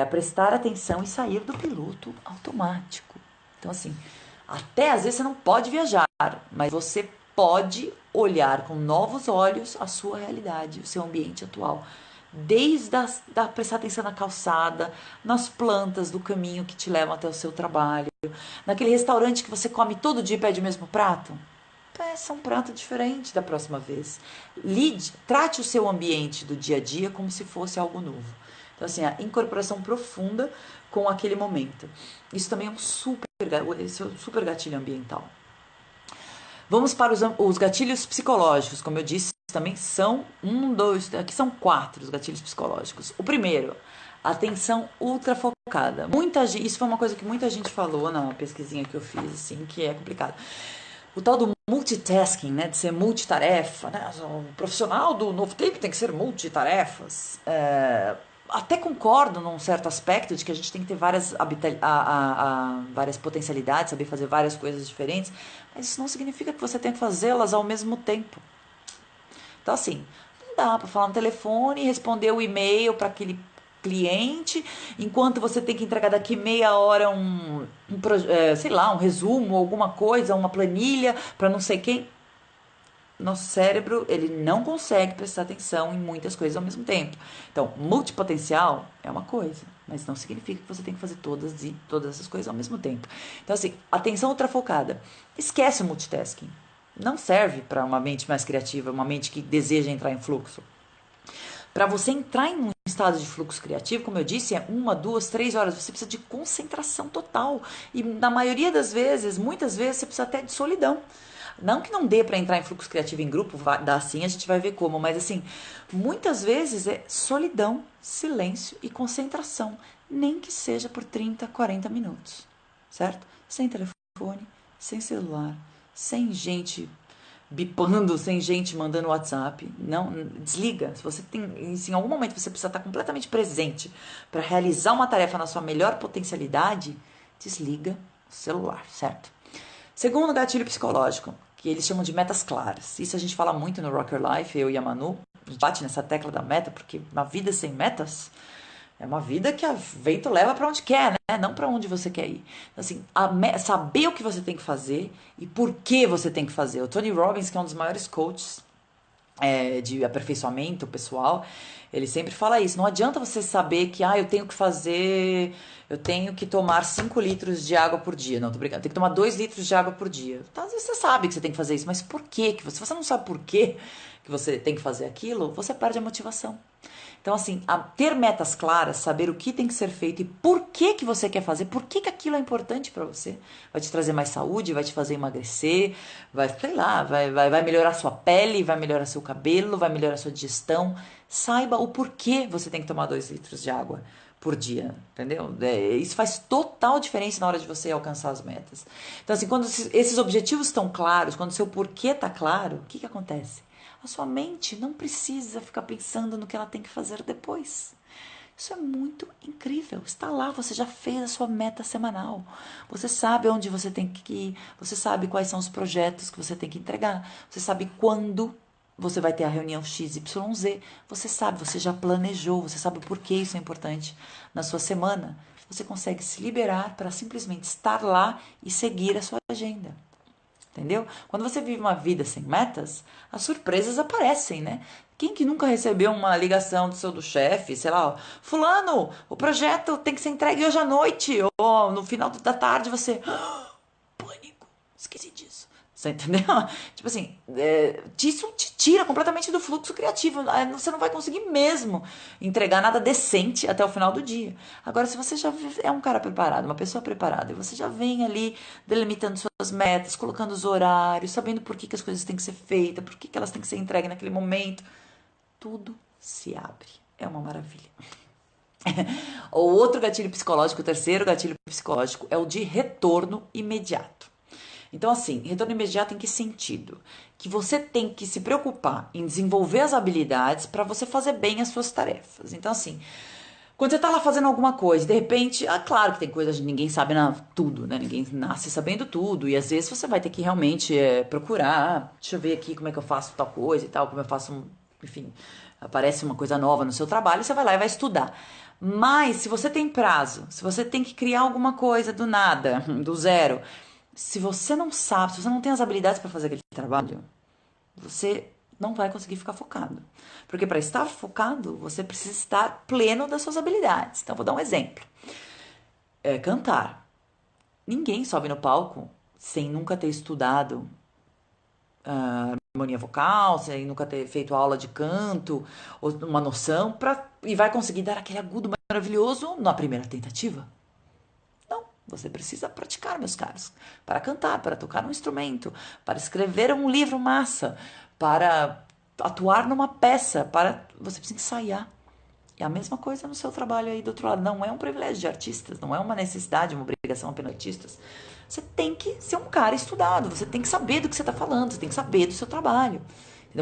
[SPEAKER 1] a prestar atenção e sair do piloto automático. Então, assim, até às vezes você não pode viajar, mas você pode olhar com novos olhos a sua realidade, o seu ambiente atual. Desde prestar atenção na calçada, nas plantas do caminho que te levam até o seu trabalho, naquele restaurante que você come todo dia e pede o mesmo prato. Peça um prato diferente da próxima vez. Trate o seu ambiente do dia a dia como se fosse algo novo. Então, assim, a incorporação profunda com aquele momento. Isso também é um super gatilho ambiental. Vamos para os gatilhos psicológicos. Como eu disse, também são aqui são 4 os gatilhos psicológicos. O primeiro, atenção ultra focada. Isso foi uma coisa que muita gente falou na pesquisinha que eu fiz, assim, que é complicado. O tal do multitasking, né, de ser multitarefa, né, o profissional do novo tempo tem que ser multitarefas. Até concordo num certo aspecto de que a gente tem que ter várias potencialidades, saber fazer várias coisas diferentes, mas isso não significa que você tem que fazê-las ao mesmo tempo. Então, assim, não dá para falar no telefone, responder o e-mail para aquele cliente, enquanto você tem que entregar daqui meia hora um resumo, alguma coisa, uma planilha para não sei quem. Nosso cérebro, ele não consegue prestar atenção em muitas coisas ao mesmo tempo. Então, multipotencial é uma coisa, mas não significa que você tem que fazer todas essas coisas ao mesmo tempo. Então, assim, atenção ultrafocada. Esquece o multitasking. Não serve para uma mente mais criativa, uma mente que deseja entrar em fluxo. Para você entrar em um estado de fluxo criativo, como eu disse, é 1, 2, 3 horas. Você precisa de concentração total. E na maioria das vezes, muitas vezes, você precisa até de solidão. Não que não dê para entrar em fluxo criativo em grupo, dá sim, a gente vai ver como. Mas assim, muitas vezes é solidão, silêncio e concentração. Nem que seja por 30, 40 minutos. Certo? Sem telefone, sem celular, sem gente bipando, sem gente mandando WhatsApp. Não, desliga. Se você tem, se em algum momento você precisa estar completamente presente para realizar uma tarefa na sua melhor potencialidade, desliga o celular, certo? Segundo gatilho psicológico, que eles chamam de metas claras. Isso a gente fala muito no Rocker Life, eu e a Manu. A gente bate nessa tecla da meta, porque uma vida sem metas é uma vida que o vento leva para onde quer, né? Não para onde você quer ir. Então, assim, saber o que você tem que fazer e por que você tem que fazer. O Tony Robbins, que é um dos maiores coaches de aperfeiçoamento pessoal, ele sempre fala isso. Não adianta você saber que eu tenho que tomar 5 litros de água por dia. Não, tô brincando. Tem que tomar 2 litros de água por dia. Então, às vezes você sabe que você tem que fazer isso, mas por quê? Se você não sabe por quê que você tem que fazer aquilo, você perde a motivação. Então, assim, ter metas claras, saber o que tem que ser feito e por que você quer fazer, por que aquilo é importante para você, vai te trazer mais saúde, vai te fazer emagrecer, vai melhorar sua pele, vai melhorar seu cabelo, vai melhorar sua digestão. Saiba o porquê você tem que tomar 2 litros de água por dia, entendeu? Isso faz total diferença na hora de você alcançar as metas. Então, assim, quando esses objetivos estão claros, quando o seu porquê está claro, o que acontece? A sua mente não precisa ficar pensando no que ela tem que fazer depois. Isso é muito incrível. Está lá, você já fez a sua meta semanal. Você sabe onde você tem que ir, você sabe quais são os projetos que você tem que entregar, você sabe quando você vai ter a reunião XYZ, você sabe, você já planejou, você sabe por que isso é importante na sua semana. Você consegue se liberar para simplesmente estar lá e seguir a sua agenda. Entendeu? Quando você vive uma vida sem metas, as surpresas aparecem, né? Quem que nunca recebeu uma ligação do chefe, sei lá, fulano, o projeto tem que ser entregue hoje à noite, ou no final da tarde você, pânico, esqueci disso. Você entendeu? Tipo assim, isso te tira completamente do fluxo criativo. Você não vai conseguir mesmo entregar nada decente até o final do dia. Agora, se você já é um cara preparado, uma pessoa preparada, e você já vem ali delimitando suas metas, colocando os horários, sabendo por que as coisas têm que ser feitas, por que elas têm que ser entregues naquele momento, tudo se abre. É uma maravilha. O outro gatilho psicológico, o terceiro gatilho psicológico, é o de retorno imediato. Então, assim, retorno imediato em que sentido? Que você tem que se preocupar em desenvolver as habilidades para você fazer bem as suas tarefas. Então, assim, quando você tá lá fazendo alguma coisa, de repente, claro que tem coisas que ninguém sabe tudo, né? Ninguém nasce sabendo tudo. E às vezes você vai ter que realmente procurar. Deixa eu ver aqui como é que eu faço tal coisa e tal, como eu faço, enfim, aparece uma coisa nova no seu trabalho, você vai lá e vai estudar. Mas se você tem prazo, se você tem que criar alguma coisa do nada, do zero, se você não sabe, se você não tem as habilidades para fazer aquele trabalho, você não vai conseguir ficar focado. Porque para estar focado, você precisa estar pleno das suas habilidades. Então, vou dar um exemplo. Cantar. Ninguém sobe no palco sem nunca ter estudado harmonia vocal, sem nunca ter feito aula de canto, ou uma noção, e vai conseguir dar aquele agudo maravilhoso na primeira tentativa. Não, você precisa praticar, meus caros, para cantar, para tocar um instrumento, para escrever um livro massa, para atuar numa peça, você precisa ensaiar. E a mesma coisa no seu trabalho aí do outro lado. Não é um privilégio de artistas, não é uma necessidade, uma obrigação apenas de artistas. Você tem que ser um cara estudado, você tem que saber do que você está falando, você tem que saber do seu trabalho.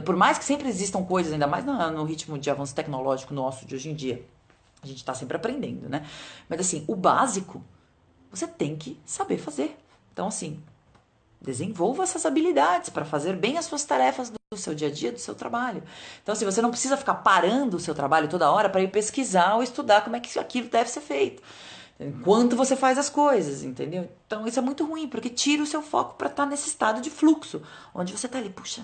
[SPEAKER 1] Por mais que sempre existam coisas, ainda mais no ritmo de avanço tecnológico nosso de hoje em dia, a gente está sempre aprendendo, né? Mas assim, o básico, você tem que saber fazer. Então assim, desenvolva essas habilidades para fazer bem as suas tarefas do seu dia a dia, do seu trabalho. Então, assim, você não precisa ficar parando o seu trabalho toda hora para ir pesquisar ou estudar como é que aquilo deve ser feito. Enquanto você faz as coisas, entendeu? Então, isso é muito ruim, porque tira o seu foco para estar nesse estado de fluxo, onde você está ali, puxa,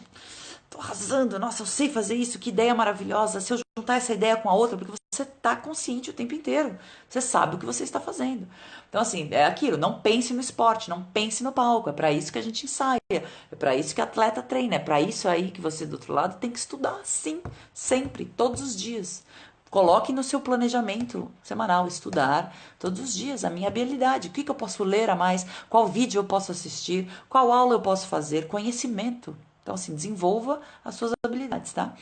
[SPEAKER 1] tô arrasando, nossa, eu sei fazer isso, que ideia maravilhosa. Se eu juntar essa ideia com a outra, porque você está consciente o tempo inteiro, você sabe o que você está fazendo. Então, assim, é aquilo, não pense no esporte, não pense no palco, é para isso que a gente ensaia, é para isso que o atleta treina, é para isso aí que você do outro lado tem que estudar, sim, sempre, todos os dias. Coloque no seu planejamento semanal, estudar todos os dias a minha habilidade, o que eu posso ler a mais, qual vídeo eu posso assistir, qual aula eu posso fazer, conhecimento. Então, assim, desenvolva as suas habilidades, tá?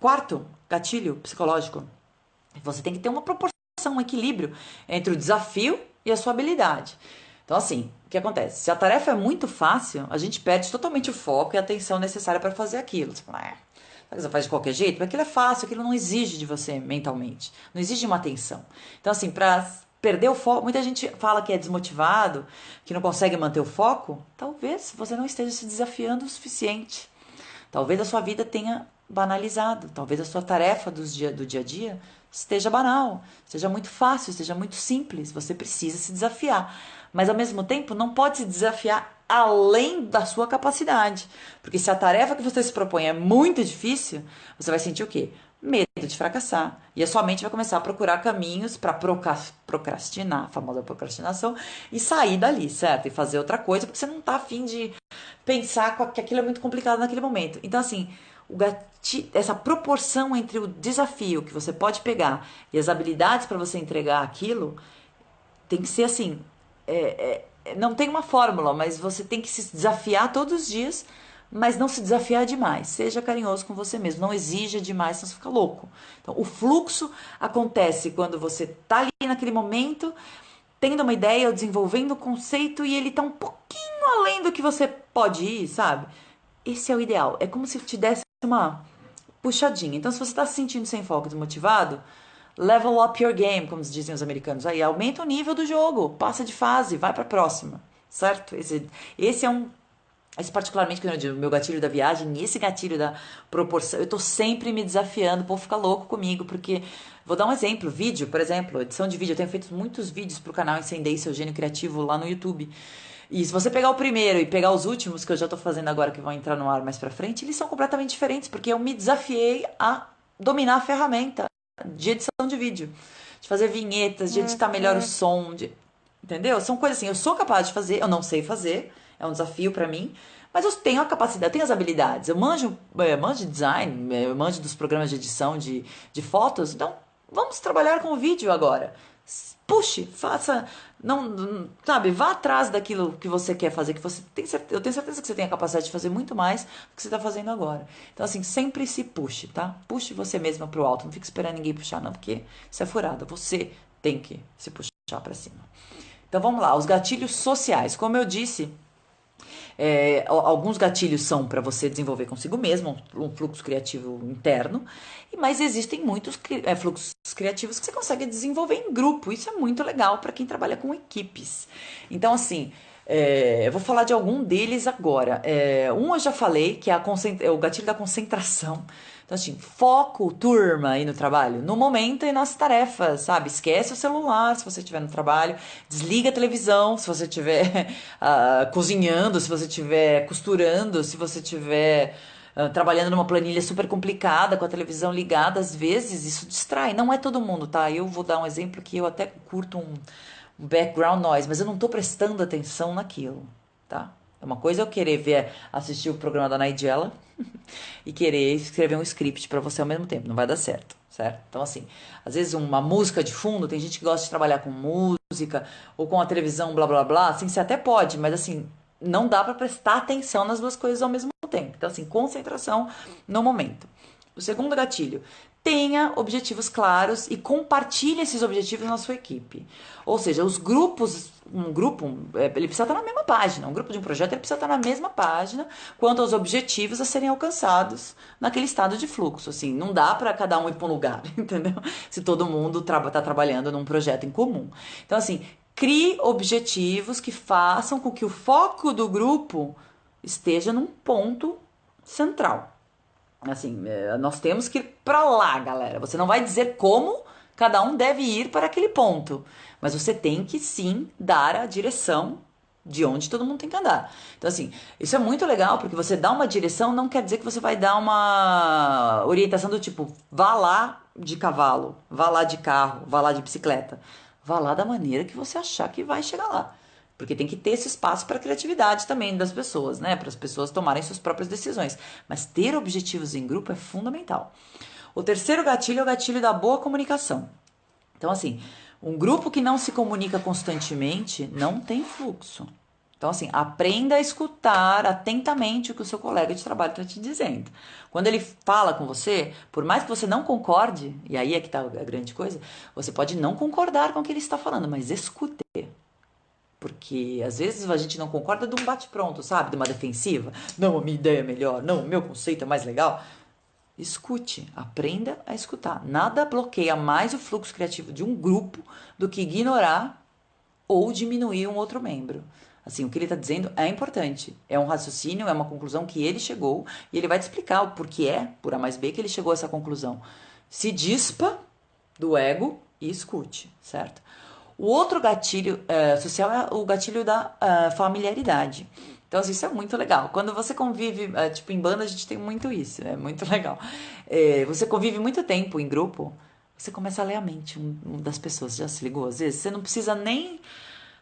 [SPEAKER 1] Quarto gatilho psicológico, você tem que ter uma proporção, um equilíbrio entre o desafio e a sua habilidade. Então, assim, o que acontece? Se a tarefa é muito fácil, a gente perde totalmente o foco e a atenção necessária para fazer aquilo. Você fala, você faz de qualquer jeito? Porque aquilo é fácil, aquilo não exige de você mentalmente, não exige uma atenção. Então, assim, para perder o foco, muita gente fala que é desmotivado, que não consegue manter o foco. Talvez você não esteja se desafiando o suficiente. Talvez a sua vida tenha banalizado, talvez a sua tarefa do dia a dia esteja banal, seja muito fácil, seja muito simples. Você precisa se desafiar, mas ao mesmo tempo não pode se desafiar além da sua capacidade, porque se a tarefa que você se propõe é muito difícil, você vai sentir o quê? Medo de fracassar. E a sua mente vai começar a procurar caminhos para procrastinar, a famosa procrastinação, e sair dali, certo? E fazer outra coisa, porque você não tá afim de pensar que aquilo é muito complicado naquele momento. Então, assim, essa proporção entre o desafio que você pode pegar e as habilidades para você entregar aquilo tem que ser assim. Não tem uma fórmula, mas você tem que se desafiar todos os dias, mas não se desafiar demais. Seja carinhoso com você mesmo, não exija demais, senão você fica louco. Então, o fluxo acontece quando você está ali naquele momento, tendo uma ideia, ou desenvolvendo um conceito, e ele está um pouquinho além do que você pode ir, sabe? Esse é o ideal. É como se te desse uma puxadinha. Então, se você está se sentindo sem foco, desmotivado, level up your game, como dizem os americanos. Aí, aumenta o nível do jogo, passa de fase, vai para a próxima, certo? Esse é um... Esse particularmente, quando eu digo meu gatilho da viagem, e esse gatilho da proporção, eu tô sempre me desafiando, o povo fica louco comigo, porque, vou dar um exemplo, vídeo, por exemplo, edição de vídeo, eu tenho feito muitos vídeos pro canal Incendei Seu Gênio Criativo lá no YouTube, e se você pegar o primeiro e pegar os últimos, que eu já tô fazendo agora, que vão entrar no ar mais pra frente, eles são completamente diferentes, porque eu me desafiei a dominar a ferramenta de edição de vídeo, de fazer vinhetas, de editar melhor o som, entendeu? São coisas assim, eu sou capaz de fazer, eu não sei fazer, é um desafio pra mim, mas eu tenho a capacidade, eu tenho as habilidades, eu manjo de design, eu manjo dos programas de edição de fotos, então vamos trabalhar com o vídeo agora, Puxe, faça, sabe, vá atrás daquilo que você quer fazer, que você tem certeza, eu tenho certeza que você tem a capacidade de fazer muito mais do que você está fazendo agora. Então, assim, sempre se puxe, tá? Puxe você mesma pro alto, não fique esperando ninguém puxar, não, porque isso é furada. Você tem que se puxar para cima. Então, vamos lá, os gatilhos sociais. Como eu disse, alguns gatilhos são para você desenvolver consigo mesmo, um fluxo criativo interno, mas existem muitos fluxos criativos que você consegue desenvolver em grupo. Isso é muito legal para quem trabalha com equipes. Então, assim, eu vou falar de algum deles agora. Um eu já falei, que é o gatilho da concentração. Então, assim, foco, turma, aí no trabalho, no momento e nas tarefas, sabe? Esquece o celular se você estiver no trabalho, desliga a televisão se você estiver cozinhando, se você estiver costurando, se você estiver trabalhando numa planilha super complicada, com a televisão ligada, às vezes isso distrai. Não é todo mundo, tá? Eu vou dar um exemplo que eu até curto um background noise, mas eu não tô prestando atenção naquilo, tá? É uma coisa eu querer assistir o programa da Nigella e querer escrever um script pra você ao mesmo tempo. Não vai dar certo, certo? Então, assim, às vezes uma música de fundo, tem gente que gosta de trabalhar com música ou com a televisão, blá blá blá. Assim, você até pode, mas assim, não dá pra prestar atenção nas duas coisas ao mesmo tempo. Então, assim, concentração no momento. O segundo gatilho, tenha objetivos claros e compartilhe esses objetivos na sua equipe. Ou seja, os grupos, ele precisa estar na mesma página. Um grupo de um projeto ele precisa estar na mesma página quanto aos objetivos a serem alcançados naquele estado de fluxo. Assim, não dá para cada um ir para um lugar, entendeu? Se todo mundo está trabalhando num projeto em comum. Então, assim, crie objetivos que façam com que o foco do grupo esteja num ponto central. Assim, nós temos que ir pra lá, galera. Você não vai dizer como cada um deve ir para aquele ponto, mas você tem que sim dar a direção de onde todo mundo tem que andar. Então, assim, isso é muito legal porque você dá uma direção não quer dizer que você vai dar uma orientação do tipo, vá lá de cavalo, vá lá de carro, vá lá de bicicleta. Vá lá da maneira que você achar que vai chegar lá. Porque tem que ter esse espaço para a criatividade também das pessoas, né? Para as pessoas tomarem suas próprias decisões. Mas ter objetivos em grupo é fundamental. O terceiro gatilho é o gatilho da boa comunicação. Então, assim, um grupo que não se comunica constantemente não tem fluxo. Então, assim, aprenda a escutar atentamente o que o seu colega de trabalho está te dizendo. Quando ele fala com você, por mais que você não concorde, e aí é que está a grande coisa, você pode não concordar com o que ele está falando, mas escute. Porque às vezes a gente não concorda de um bate-pronto, sabe? De uma defensiva. Não, a minha ideia é melhor. Não, o meu conceito é mais legal. Escute, aprenda a escutar. Nada bloqueia mais o fluxo criativo de um grupo do que ignorar ou diminuir um outro membro. Assim, o que ele está dizendo é importante. É um raciocínio, é uma conclusão que ele chegou e ele vai te explicar o porquê, por A mais B, que ele chegou a essa conclusão. Se dispa do ego e escute, certo? O outro gatilho social é o gatilho da familiaridade. Então, assim, isso é muito legal. Quando você convive, tipo, em banda a gente tem muito isso, é muito legal. Você convive muito tempo em grupo, você começa a ler a mente das pessoas, já se ligou? Às vezes você não precisa nem...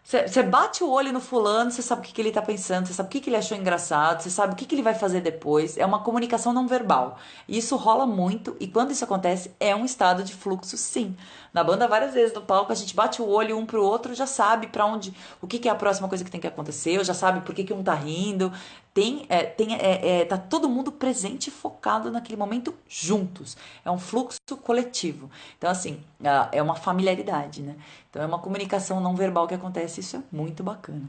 [SPEAKER 1] Você bate o olho no fulano, você sabe o que ele tá pensando, você sabe o que ele achou engraçado, você sabe o que ele vai fazer depois. É uma comunicação não verbal. E isso rola muito, e quando isso acontece, é um estado de fluxo, sim. Na banda, várias vezes no palco, a gente bate o olho um pro outro, já sabe pra onde, o que é a próxima coisa que tem que acontecer, já sabe por que um tá rindo. Tá todo mundo presente e focado naquele momento juntos. É um fluxo coletivo. Então, assim, é uma familiaridade, né? Então, é uma comunicação não verbal que acontece. Isso é muito bacana.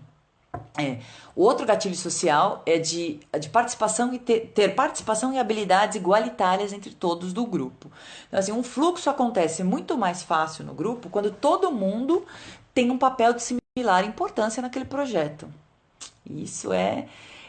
[SPEAKER 1] O outro gatilho social é de participação e ter participação e habilidades igualitárias entre todos do grupo. Então, assim, um fluxo acontece muito mais fácil no grupo quando todo mundo tem um papel de similar importância naquele projeto. Isso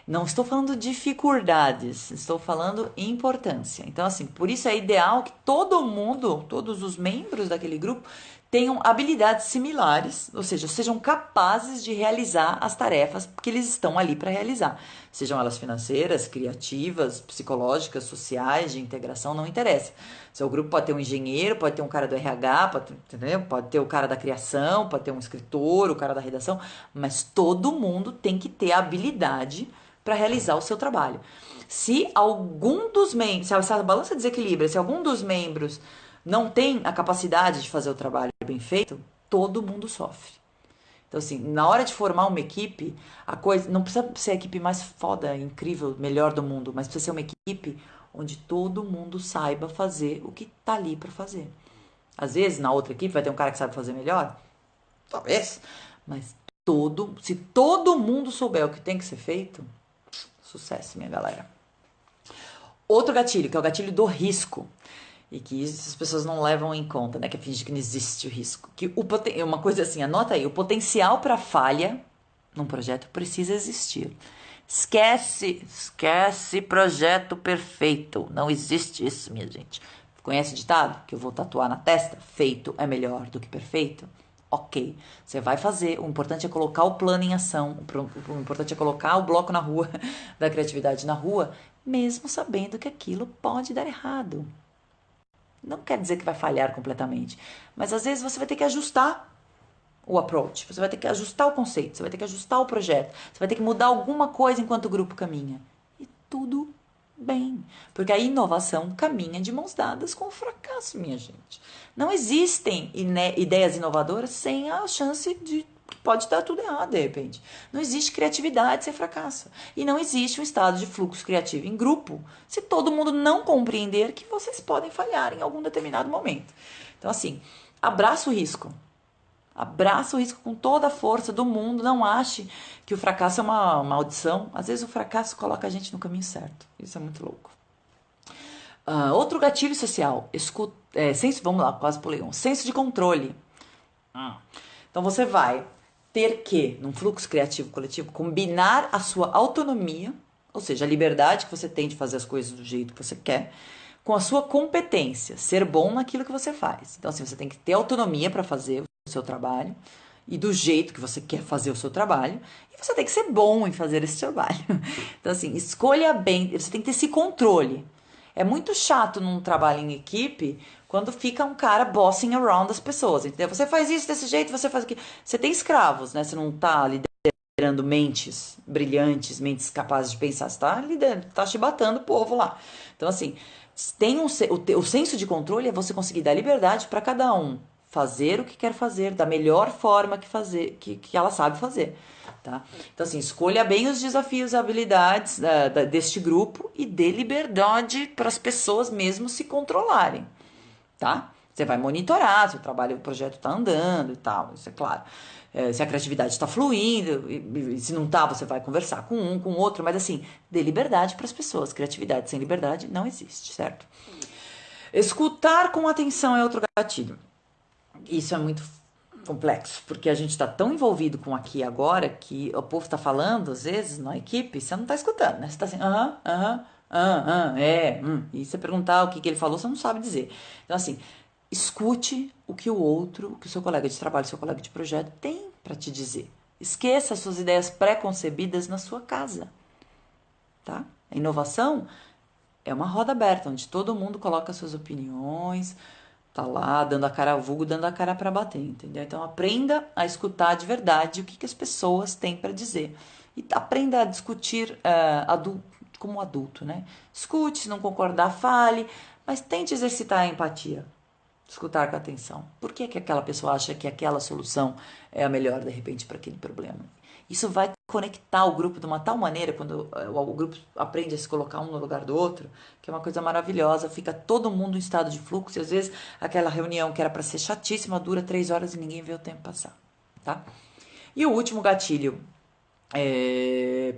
[SPEAKER 1] não estou falando dificuldades, estou falando importância. Então, assim, por isso é ideal que todo mundo, todos os membros daquele grupo, tenham habilidades similares, ou seja, sejam capazes de realizar as tarefas que eles estão ali para realizar. Sejam elas financeiras, criativas, psicológicas, sociais, de integração, não interessa. Seu grupo pode ter um engenheiro, pode ter um cara do RH, pode ter o cara da criação, pode ter um escritor, o cara da redação, mas todo mundo tem que ter a habilidade para realizar o seu trabalho. Se algum dos membros, se a balança desequilibra, se algum dos membros não tem a capacidade de fazer o trabalho bem feito, todo mundo sofre. Então, assim, na hora de formar uma equipe, a coisa não precisa ser a equipe mais foda, incrível, melhor do mundo, mas precisa ser uma equipe onde todo mundo saiba fazer o que tá ali para fazer. Às vezes, na outra equipe vai ter um cara que sabe fazer melhor, talvez, mas se todo mundo souber o que tem que ser feito, sucesso, minha galera. Outro gatilho, que é o gatilho do risco. E que isso as pessoas não levam em conta, né? Que é fingir que não existe o risco. Que uma coisa assim, anota aí, o potencial para falha num projeto precisa existir. Esquece projeto perfeito. Não existe isso, minha gente. Conhece o ditado? Que eu vou tatuar na testa? Feito é melhor do que perfeito? Ok, você vai fazer. O importante é colocar o plano em ação. O importante é colocar o bloco na rua, da criatividade na rua, mesmo sabendo que aquilo pode dar errado. Não quer dizer que vai falhar completamente, mas às vezes você vai ter que ajustar o approach, você vai ter que ajustar o conceito, você vai ter que ajustar o projeto, você vai ter que mudar alguma coisa enquanto o grupo caminha. E tudo bem, porque a inovação caminha de mãos dadas com o fracasso, minha gente. Não existem ideias inovadoras sem a chance de que pode dar tudo errado de repente. Não existe criatividade sem fracasso. E não existe um estado de fluxo criativo em grupo se todo mundo não compreender que vocês podem falhar em algum determinado momento. Então, assim, abraça o risco. Abraça o risco com toda a força do mundo. Não ache que o fracasso é uma maldição. Às vezes o fracasso coloca a gente no caminho certo. Isso é muito louco. Outro gatilho social. Vamos lá, quase pulei um. Senso de controle. Então você vai ter que, num fluxo criativo coletivo, combinar a sua autonomia, ou seja, a liberdade que você tem de fazer as coisas do jeito que você quer, com a sua competência, ser bom naquilo que você faz. Então, assim, você tem que ter autonomia para fazer o seu trabalho e do jeito que você quer fazer o seu trabalho, e você tem que ser bom em fazer esse trabalho. Então, assim, escolha bem, você tem que ter esse controle. É muito chato num trabalho em equipe quando fica um cara bossing around as pessoas, entendeu? Você faz isso desse jeito, você faz aquilo. Você tem escravos, né? Você não tá liderando mentes brilhantes, mentes capazes de pensar. Você tá liderando, tá chibatando o povo lá. Então, assim, o senso de controle é você conseguir dar liberdade para cada um fazer o que quer fazer da melhor forma que ela sabe fazer. Tá? Então, assim, escolha bem os desafios e habilidades deste grupo e dê liberdade para as pessoas mesmo se controlarem, tá? Você vai monitorar se o projeto está andando e tal, isso é claro. Se a criatividade está fluindo, e se não está, você vai conversar com um, com outro, mas assim, dê liberdade para as pessoas. Criatividade sem liberdade não existe, certo? Escutar com atenção é outro gatilho. Isso é muito complexo, porque a gente está tão envolvido com aqui e agora que o povo está falando, às vezes, na equipe, você não está escutando, né? Você está assim, e você perguntar o que ele falou, você não sabe dizer. Então, assim, escute o que o seu colega de trabalho, seu colega de projeto tem para te dizer. Esqueça as suas ideias pré-concebidas na sua casa, tá? A inovação é uma roda aberta, onde todo mundo coloca suas opiniões, tá lá dando a cara ao vulgo, dando a cara para bater, entendeu? Então aprenda a escutar de verdade o que as pessoas têm para dizer e aprenda a discutir como adulto, né? Escute, se não concordar, fale, mas tente exercitar a empatia, escutar com atenção. Por que aquela pessoa acha que aquela solução é a melhor de repente para aquele problema? Isso vai conectar o grupo de uma tal maneira, quando o grupo aprende a se colocar um no lugar do outro, que é uma coisa maravilhosa, fica todo mundo em estado de fluxo, e às vezes aquela reunião que era para ser chatíssima dura 3 horas e ninguém vê o tempo passar, tá? E o último gatilho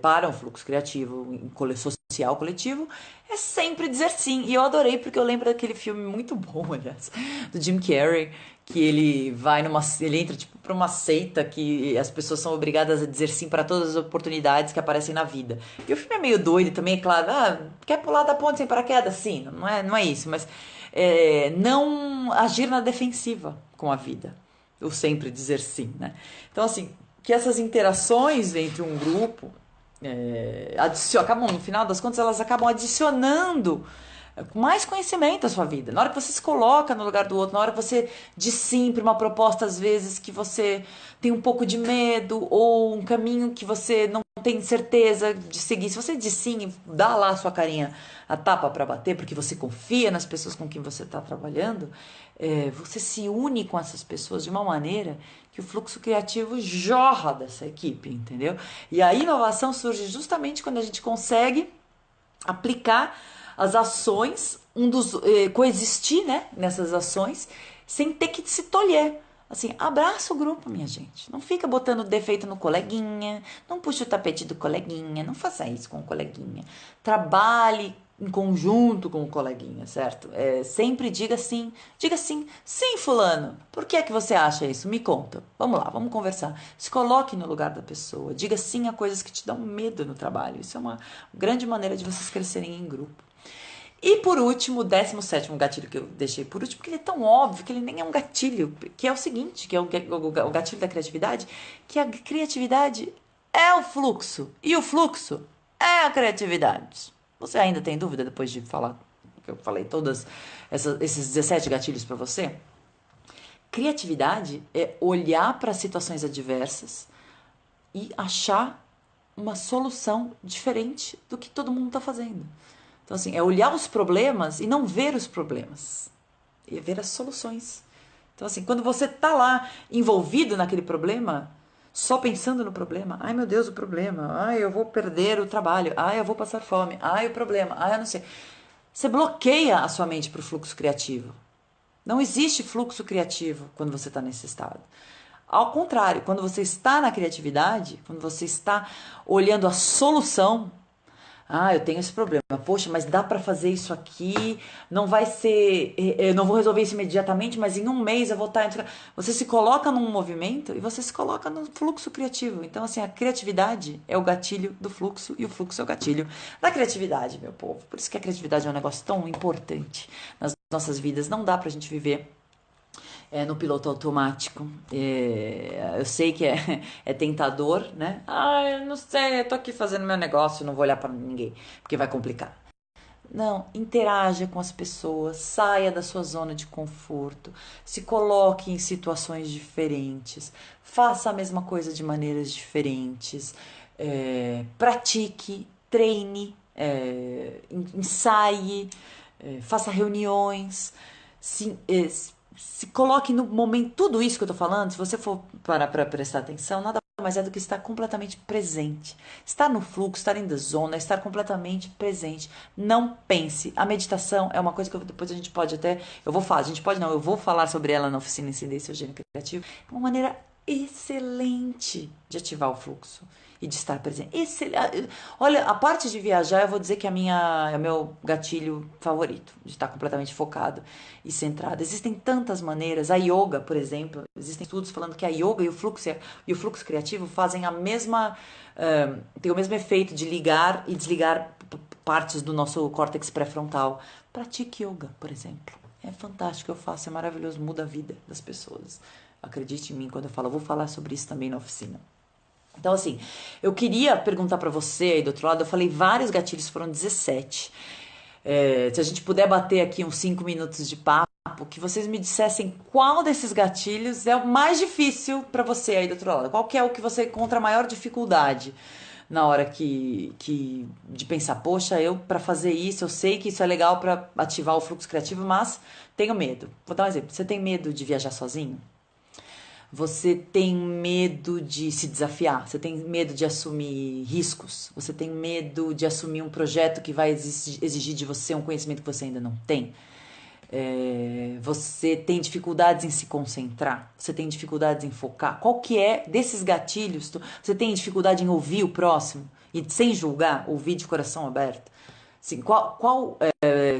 [SPEAKER 1] para um fluxo criativo, social coletivo, é sempre dizer sim. E eu adorei porque eu lembro daquele filme muito bom, aliás, do Jim Carrey, que ele entra tipo para uma seita que as pessoas são obrigadas a dizer sim para todas as oportunidades que aparecem na vida. E o filme é meio doido também, é claro. Quer pular da ponte sem paraquedas? Sim, não é isso, mas não agir na defensiva com a vida. O sempre dizer sim, né? Então, assim, que essas interações entre um grupo acabam, no final das contas, elas acabam adicionando mais conhecimento à sua vida. Na hora que você se coloca no lugar do outro, na hora que você diz sim para uma proposta, às vezes, que você tem um pouco de medo, ou um caminho que você não tem certeza de seguir, se você diz sim, dá lá a sua carinha, a tapa para bater, porque você confia nas pessoas com quem você está trabalhando, você se une com essas pessoas de uma maneira que o fluxo criativo jorra dessa equipe, entendeu? E a inovação surge justamente quando a gente consegue aplicar as ações, coexistir, né, nessas ações, sem ter que se tolher. Assim, abraça o grupo, minha gente. Não fica botando defeito no coleguinha, não puxa o tapete do coleguinha, não faça isso com o coleguinha. Trabalhe em conjunto com o coleguinha, certo? Sempre diga sim. Diga sim. Sim, fulano. Por que é que você acha isso? Me conta. Vamos lá, vamos conversar. Se coloque no lugar da pessoa. Diga sim a coisas que te dão medo no trabalho. Isso é uma grande maneira de vocês crescerem em grupo. E por último, o 17º gatilho que eu deixei por último, porque ele é tão óbvio que ele nem é um gatilho, que é o seguinte, que é o gatilho da criatividade, que a criatividade é o fluxo, e o fluxo é a criatividade. Você ainda tem dúvida depois de falar que eu falei todos esses 17 gatilhos para você? Criatividade é olhar para situações adversas e achar uma solução diferente do que todo mundo está fazendo. Então, assim, é olhar os problemas e não ver os problemas. E ver as soluções. Então, assim, quando você tá lá envolvido naquele problema, só pensando no problema, ai meu Deus, o problema, ai eu vou perder o trabalho, ai eu vou passar fome, ai o problema, ai eu não sei. Você bloqueia a sua mente para o fluxo criativo. Não existe fluxo criativo quando você está nesse estado. Ao contrário, quando você está na criatividade, quando você está olhando a solução, eu tenho esse problema. Poxa, mas dá para fazer isso aqui. Não vai ser. Eu não vou resolver isso imediatamente, mas em um mês eu vou estar. Você se coloca num movimento e você se coloca no fluxo criativo. Então, assim, a criatividade é o gatilho do fluxo e o fluxo é o gatilho da criatividade, meu povo. Por isso que a criatividade é um negócio tão importante nas nossas vidas. Não dá pra gente viver no piloto automático. Eu sei que é tentador, né? Eu não sei, eu tô aqui fazendo meu negócio, não vou olhar para ninguém, porque vai complicar. Não, interaja com as pessoas, saia da sua zona de conforto, se coloque em situações diferentes, faça a mesma coisa de maneiras diferentes, pratique, treine, ensaie, faça reuniões, se coloque no momento, tudo isso que eu tô falando, se você for parar para prestar atenção, nada mais é do que estar completamente presente. Estar no fluxo, estar in the zone, estar completamente presente. Não pense. A meditação é uma coisa que depois a gente pode até, eu vou falar sobre ela na oficina Incidência Eugênica Criativa. É uma maneira excelente de ativar o fluxo e de estar presente. Olha, a parte de viajar, eu vou dizer que é o meu gatilho favorito, de estar completamente focado e centrado. Existem tantas maneiras. A yoga, por exemplo, existem estudos falando que a yoga e o fluxo criativo fazem tem o mesmo efeito de ligar e desligar partes do nosso córtex pré-frontal. Pratique yoga, por exemplo. É fantástico, eu faço, é maravilhoso, muda a vida das pessoas. Acredite em mim quando eu falo, eu vou falar sobre isso também na oficina. Então, assim, eu queria perguntar pra você aí do outro lado, eu falei vários gatilhos, foram 17. Se a gente puder bater aqui uns 5 minutos de papo, que vocês me dissessem qual desses gatilhos é o mais difícil pra você aí do outro lado. Qual que é o que você encontra a maior dificuldade na hora de pensar, poxa, pra fazer isso, eu sei que isso é legal pra ativar o fluxo criativo, mas tenho medo. Vou dar um exemplo. Você tem medo de viajar sozinho? Você tem medo de se desafiar, você tem medo de assumir riscos, você tem medo de assumir um projeto que vai exigir de você um conhecimento que você ainda não tem. Você tem dificuldades em se concentrar, você tem dificuldades em focar. Qual que é desses gatilhos? Você tem dificuldade em ouvir o próximo e sem julgar, ouvir de coração aberto? Assim,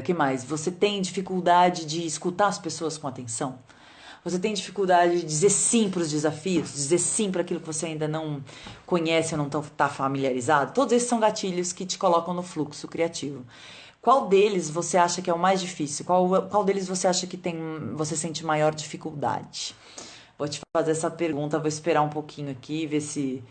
[SPEAKER 1] que mais? Você tem dificuldade de escutar as pessoas com atenção? Você tem dificuldade de dizer sim para os desafios, dizer sim para aquilo que você ainda não conhece ou não está familiarizado? Todos esses são gatilhos que te colocam no fluxo criativo. Qual deles você acha que é o mais difícil? Qual deles você acha que você sente maior dificuldade? Vou te fazer essa pergunta, vou esperar um pouquinho aqui, ver se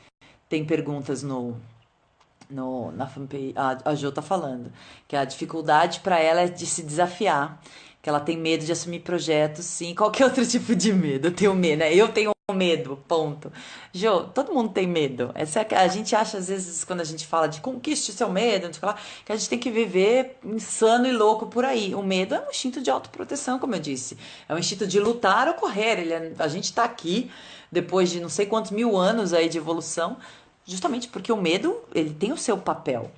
[SPEAKER 1] tem perguntas na fanpage. A Jo tá falando que a dificuldade para ela é de se desafiar. que ela tem medo de assumir projetos, sim. Qualquer outro tipo de medo. Eu tenho medo, né? Eu tenho medo, ponto. Jô, todo mundo tem medo. Essa é a gente acha, às vezes, quando a gente fala de conquiste seu medo, não sei o que lá, que a gente tem que viver insano e louco por aí. O medo é um instinto de autoproteção, como eu disse. É um instinto de lutar ou correr. A gente tá aqui, depois de não sei quantos mil anos aí de evolução, justamente porque o medo, ele tem o seu papel.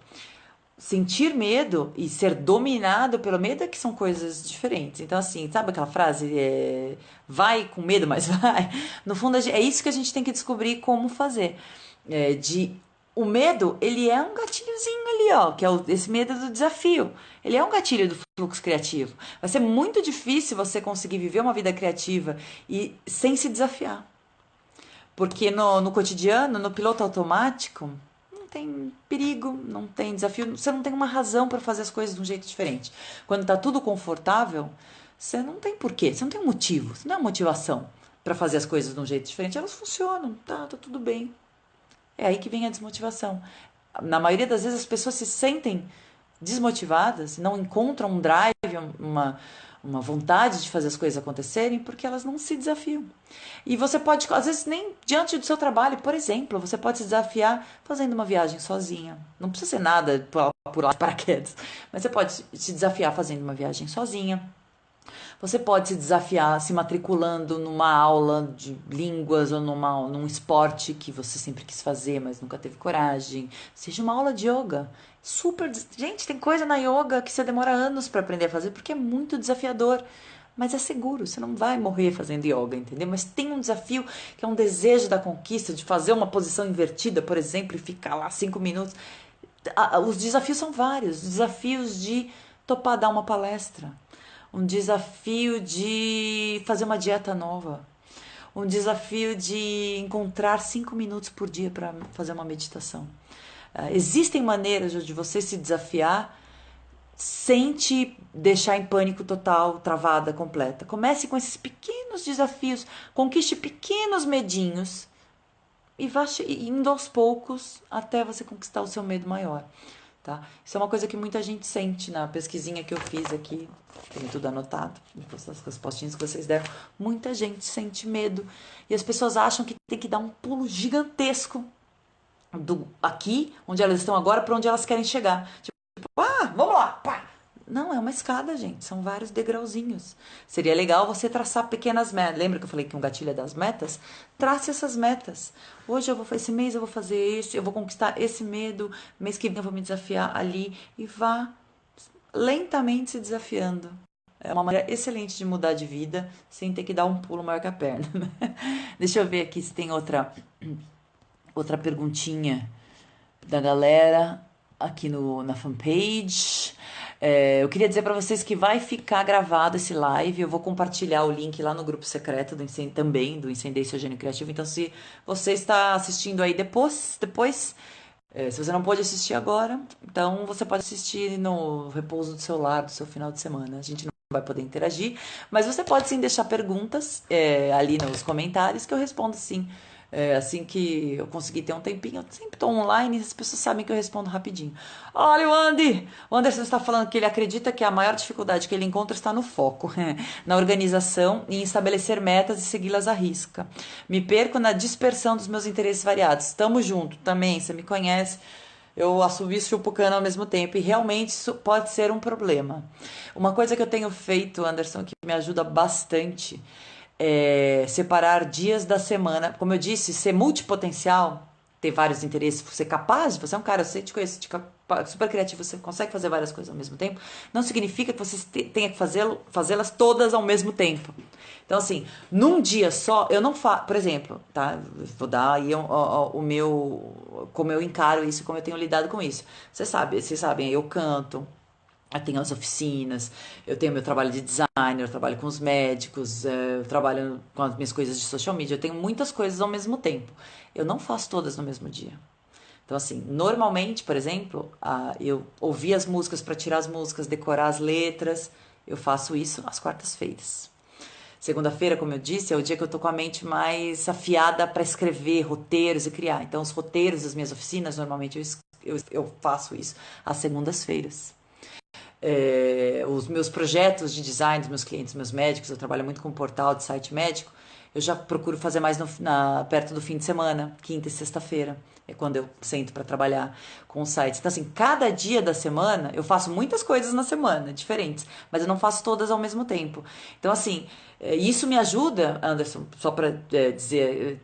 [SPEAKER 1] Sentir medo e ser dominado pelo medo é que são coisas diferentes. Então, assim, sabe aquela frase? Vai com medo, mas vai. No fundo, é isso que a gente tem que descobrir como fazer. O medo, ele é um gatilhozinho ali, ó, que é esse medo do desafio. Ele é um gatilho do fluxo criativo. Vai ser muito difícil você conseguir viver uma vida criativa e sem se desafiar. Porque no cotidiano, no piloto automático, não tem perigo, não tem desafio, você não tem uma razão para fazer as coisas de um jeito diferente. Quando tá tudo confortável, você não tem porquê, você não tem um motivo, você não é uma motivação para fazer as coisas de um jeito diferente. Elas funcionam, tá tudo bem. É aí que vem a desmotivação. Na maioria das vezes as pessoas se sentem desmotivadas, não encontram um drive, uma vontade de fazer as coisas acontecerem porque elas não se desafiam. E você pode, às vezes, nem diante do seu trabalho, por exemplo, você pode se desafiar fazendo uma viagem sozinha. Não precisa ser nada por lá de paraquedas, mas você pode se desafiar fazendo uma viagem sozinha. Você pode se desafiar se matriculando numa aula de línguas ou num esporte que você sempre quis fazer, mas nunca teve coragem. Seja uma aula de yoga. Gente, tem coisa na yoga que você demora anos para aprender a fazer porque é muito desafiador. Mas é seguro, você não vai morrer fazendo yoga, entendeu? Mas tem um desafio que é um desejo da conquista, de fazer uma posição invertida, por exemplo, e ficar lá 5 minutos. Os desafios são vários. Desafios de topar dar uma palestra, um desafio de fazer uma dieta nova, um desafio de encontrar 5 minutos por dia para fazer uma meditação. Existem maneiras de você se desafiar sem te deixar em pânico total, travada, completa. Comece com esses pequenos desafios, conquiste pequenos medinhos e vá indo aos poucos até você conquistar o seu medo maior. Tá? Isso é uma coisa que muita gente sente na pesquisinha que eu fiz aqui, tem tudo anotado, as respostinhas que vocês deram. Muita gente sente medo e as pessoas acham que tem que dar um pulo gigantesco do aqui, onde elas estão agora, para onde elas querem chegar. Tipo, vamos lá, pá! Não, é uma escada, gente. São vários degrauzinhos. Seria legal você traçar pequenas metas. Lembra que eu falei que um gatilho é das metas? Trace essas metas. Hoje esse mês eu vou fazer isso, eu vou conquistar esse medo, mês que vem eu vou me desafiar ali e vá lentamente se desafiando. É uma maneira excelente de mudar de vida sem ter que dar um pulo maior que a perna. Deixa eu ver aqui se tem outra perguntinha da galera aqui na fanpage. Eu queria dizer para vocês que vai ficar gravado esse live. Eu vou compartilhar o link lá no grupo secreto também do Incendei Seu Gênio Criativo. Então, se você está assistindo aí depois, se você não pode assistir agora, então você pode assistir no repouso do seu lar, do seu final de semana. A gente não vai poder interagir, mas você pode sim deixar perguntas ali nos comentários que eu respondo sim. Assim que eu conseguir ter um tempinho, eu sempre estou online e as pessoas sabem que eu respondo rapidinho. Olha o Anderson está falando que ele acredita que a maior dificuldade que ele encontra está no foco, na organização e em estabelecer metas e segui-las à risca. Me perco na dispersão dos meus interesses variados. Tamo junto também, você me conhece. Eu assovio e chupo cana ao mesmo tempo e realmente isso pode ser um problema. Uma coisa que eu tenho feito, Anderson, que me ajuda bastante separar dias da semana. Como eu disse, ser multipotencial, ter vários interesses, ser capaz, você é um cara, eu te conheço, super criativo, você consegue fazer várias coisas ao mesmo tempo, não significa que você tenha que fazê-las todas ao mesmo tempo. Então, assim, num dia só, eu não faço, por exemplo, tá? Vou dar aí como eu encaro isso, como eu tenho lidado com isso. Vocês sabem, eu canto, eu tenho as oficinas, eu tenho meu trabalho de designer, eu trabalho com os médicos, eu trabalho com as minhas coisas de social media, eu tenho muitas coisas ao mesmo tempo. Eu não faço todas no mesmo dia. Então, assim, normalmente, por exemplo, eu ouvir as músicas para tirar as músicas, decorar as letras, eu faço isso às quartas-feiras. Segunda-feira, como eu disse, é o dia que eu tô com a mente mais afiada para escrever roteiros e criar. Então, os roteiros das minhas oficinas, normalmente eu faço isso às segundas-feiras. os meus projetos de design dos meus clientes, meus médicos, eu trabalho muito com portal de site médico, eu já procuro fazer mais perto do fim de semana, quinta e sexta-feira. É quando eu sento para trabalhar com os sites. Então, assim, cada dia da semana, eu faço muitas coisas na semana, diferentes, mas eu não faço todas ao mesmo tempo. Então, assim, isso me ajuda, Anderson, só para dizer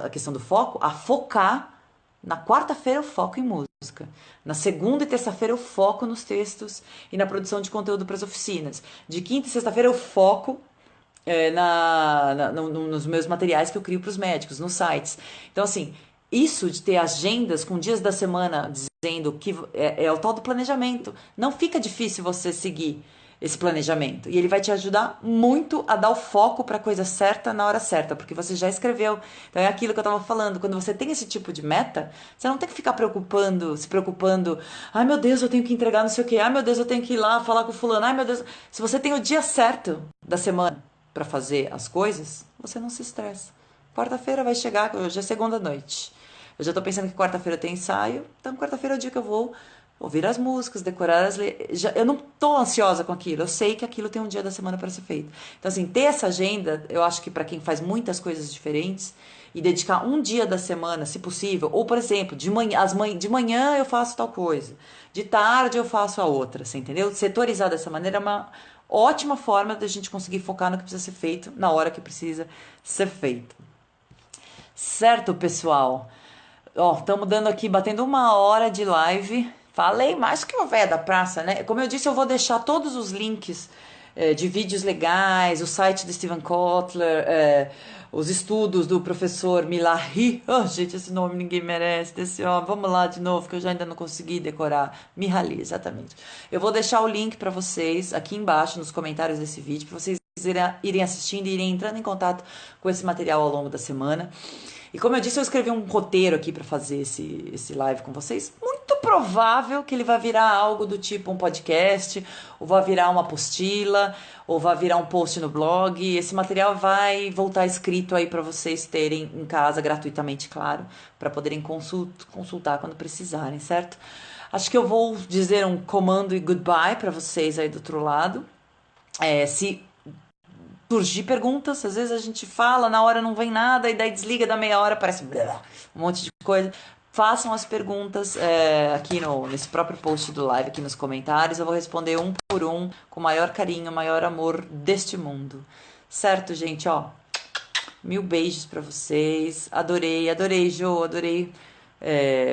[SPEAKER 1] a questão do foco, a focar. Na quarta-feira eu foco em música. Na segunda e terça-feira eu foco nos textos e na produção de conteúdo para as oficinas. De quinta e sexta-feira eu foco nos meus materiais que eu crio para os médicos, nos sites. Então, assim, isso de ter agendas com dias da semana dizendo que é o tal do planejamento. Não fica difícil você seguir esse planejamento. E ele vai te ajudar muito a dar o foco para a coisa certa na hora certa, porque você já escreveu. Então é aquilo que eu estava falando. Quando você tem esse tipo de meta, você não tem que ficar se preocupando. Ai, meu Deus, eu tenho que entregar não sei o quê. Ai, meu Deus, eu tenho que ir lá falar com o fulano. Ai, meu Deus. Se você tem o dia certo da semana para fazer as coisas, você não se estressa. Quarta-feira vai chegar, hoje é segunda noite. Eu já tô pensando que quarta-feira tem ensaio, então quarta-feira é o dia que eu vou ouvir as músicas, decorar as letras. Eu não tô ansiosa com aquilo, eu sei que aquilo tem um dia da semana para ser feito. Então, assim, ter essa agenda, eu acho que para quem faz muitas coisas diferentes e dedicar um dia da semana, se possível, ou, por exemplo, de manhã eu faço tal coisa, de tarde eu faço a outra, você entendeu? Setorizar dessa maneira é uma ótima forma da gente conseguir focar no que precisa ser feito, na hora que precisa ser feito. Certo, pessoal? Ó, estamos dando aqui, batendo 1 hora de live. Falei mais que o véia da praça, né? Como eu disse, eu vou deixar todos os links de vídeos legais, o site do Steven Kotler, os estudos do professor Mihaly. Oh, gente, esse nome ninguém merece. Vamos lá de novo, que eu já ainda não consegui decorar. Mihaly, exatamente. Eu vou deixar o link para vocês aqui embaixo nos comentários desse vídeo, para vocês irem assistindo e irem entrando em contato com esse material ao longo da semana. E como eu disse, eu escrevi um roteiro aqui para fazer esse live com vocês. Muito provável que ele vai virar algo do tipo um podcast, ou vai virar uma apostila, ou vai virar um post no blog. Esse material vai voltar escrito aí para vocês terem em casa gratuitamente, claro, para poderem consultar quando precisarem, certo? Acho que eu vou dizer um comando e goodbye para vocês aí do outro lado. Se surgir perguntas, às vezes a gente fala, na hora não vem nada, e daí desliga da meia hora, parece um monte de coisa. Façam as perguntas aqui nesse próprio post do live, aqui nos comentários. Eu vou responder um por um, com o maior carinho, o maior amor deste mundo. Certo, gente? Ó, 1000 beijos pra vocês. Adorei, Jo, adorei.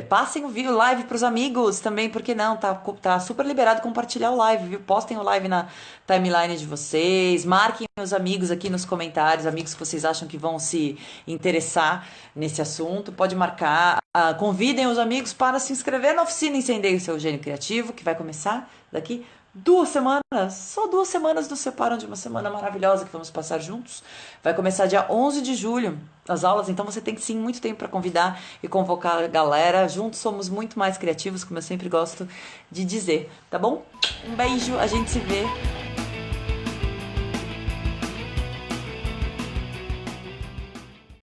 [SPEAKER 1] Passem o live pros amigos também, porque não, tá super liberado compartilhar o live, viu? Postem o live na timeline de vocês, marquem os amigos aqui nos comentários, amigos que vocês acham que vão se interessar nesse assunto, pode marcar, convidem os amigos para se inscrever na oficina Incendeie o Seu Gênio Criativo, que vai começar daqui 2 semanas, só 2 semanas nos separam de uma semana maravilhosa que vamos passar juntos. Vai começar dia 11 de julho as aulas, então você tem sim muito tempo para convidar e convocar a galera. Juntos somos muito mais criativos, como eu sempre gosto de dizer, tá bom? Um beijo, a gente se vê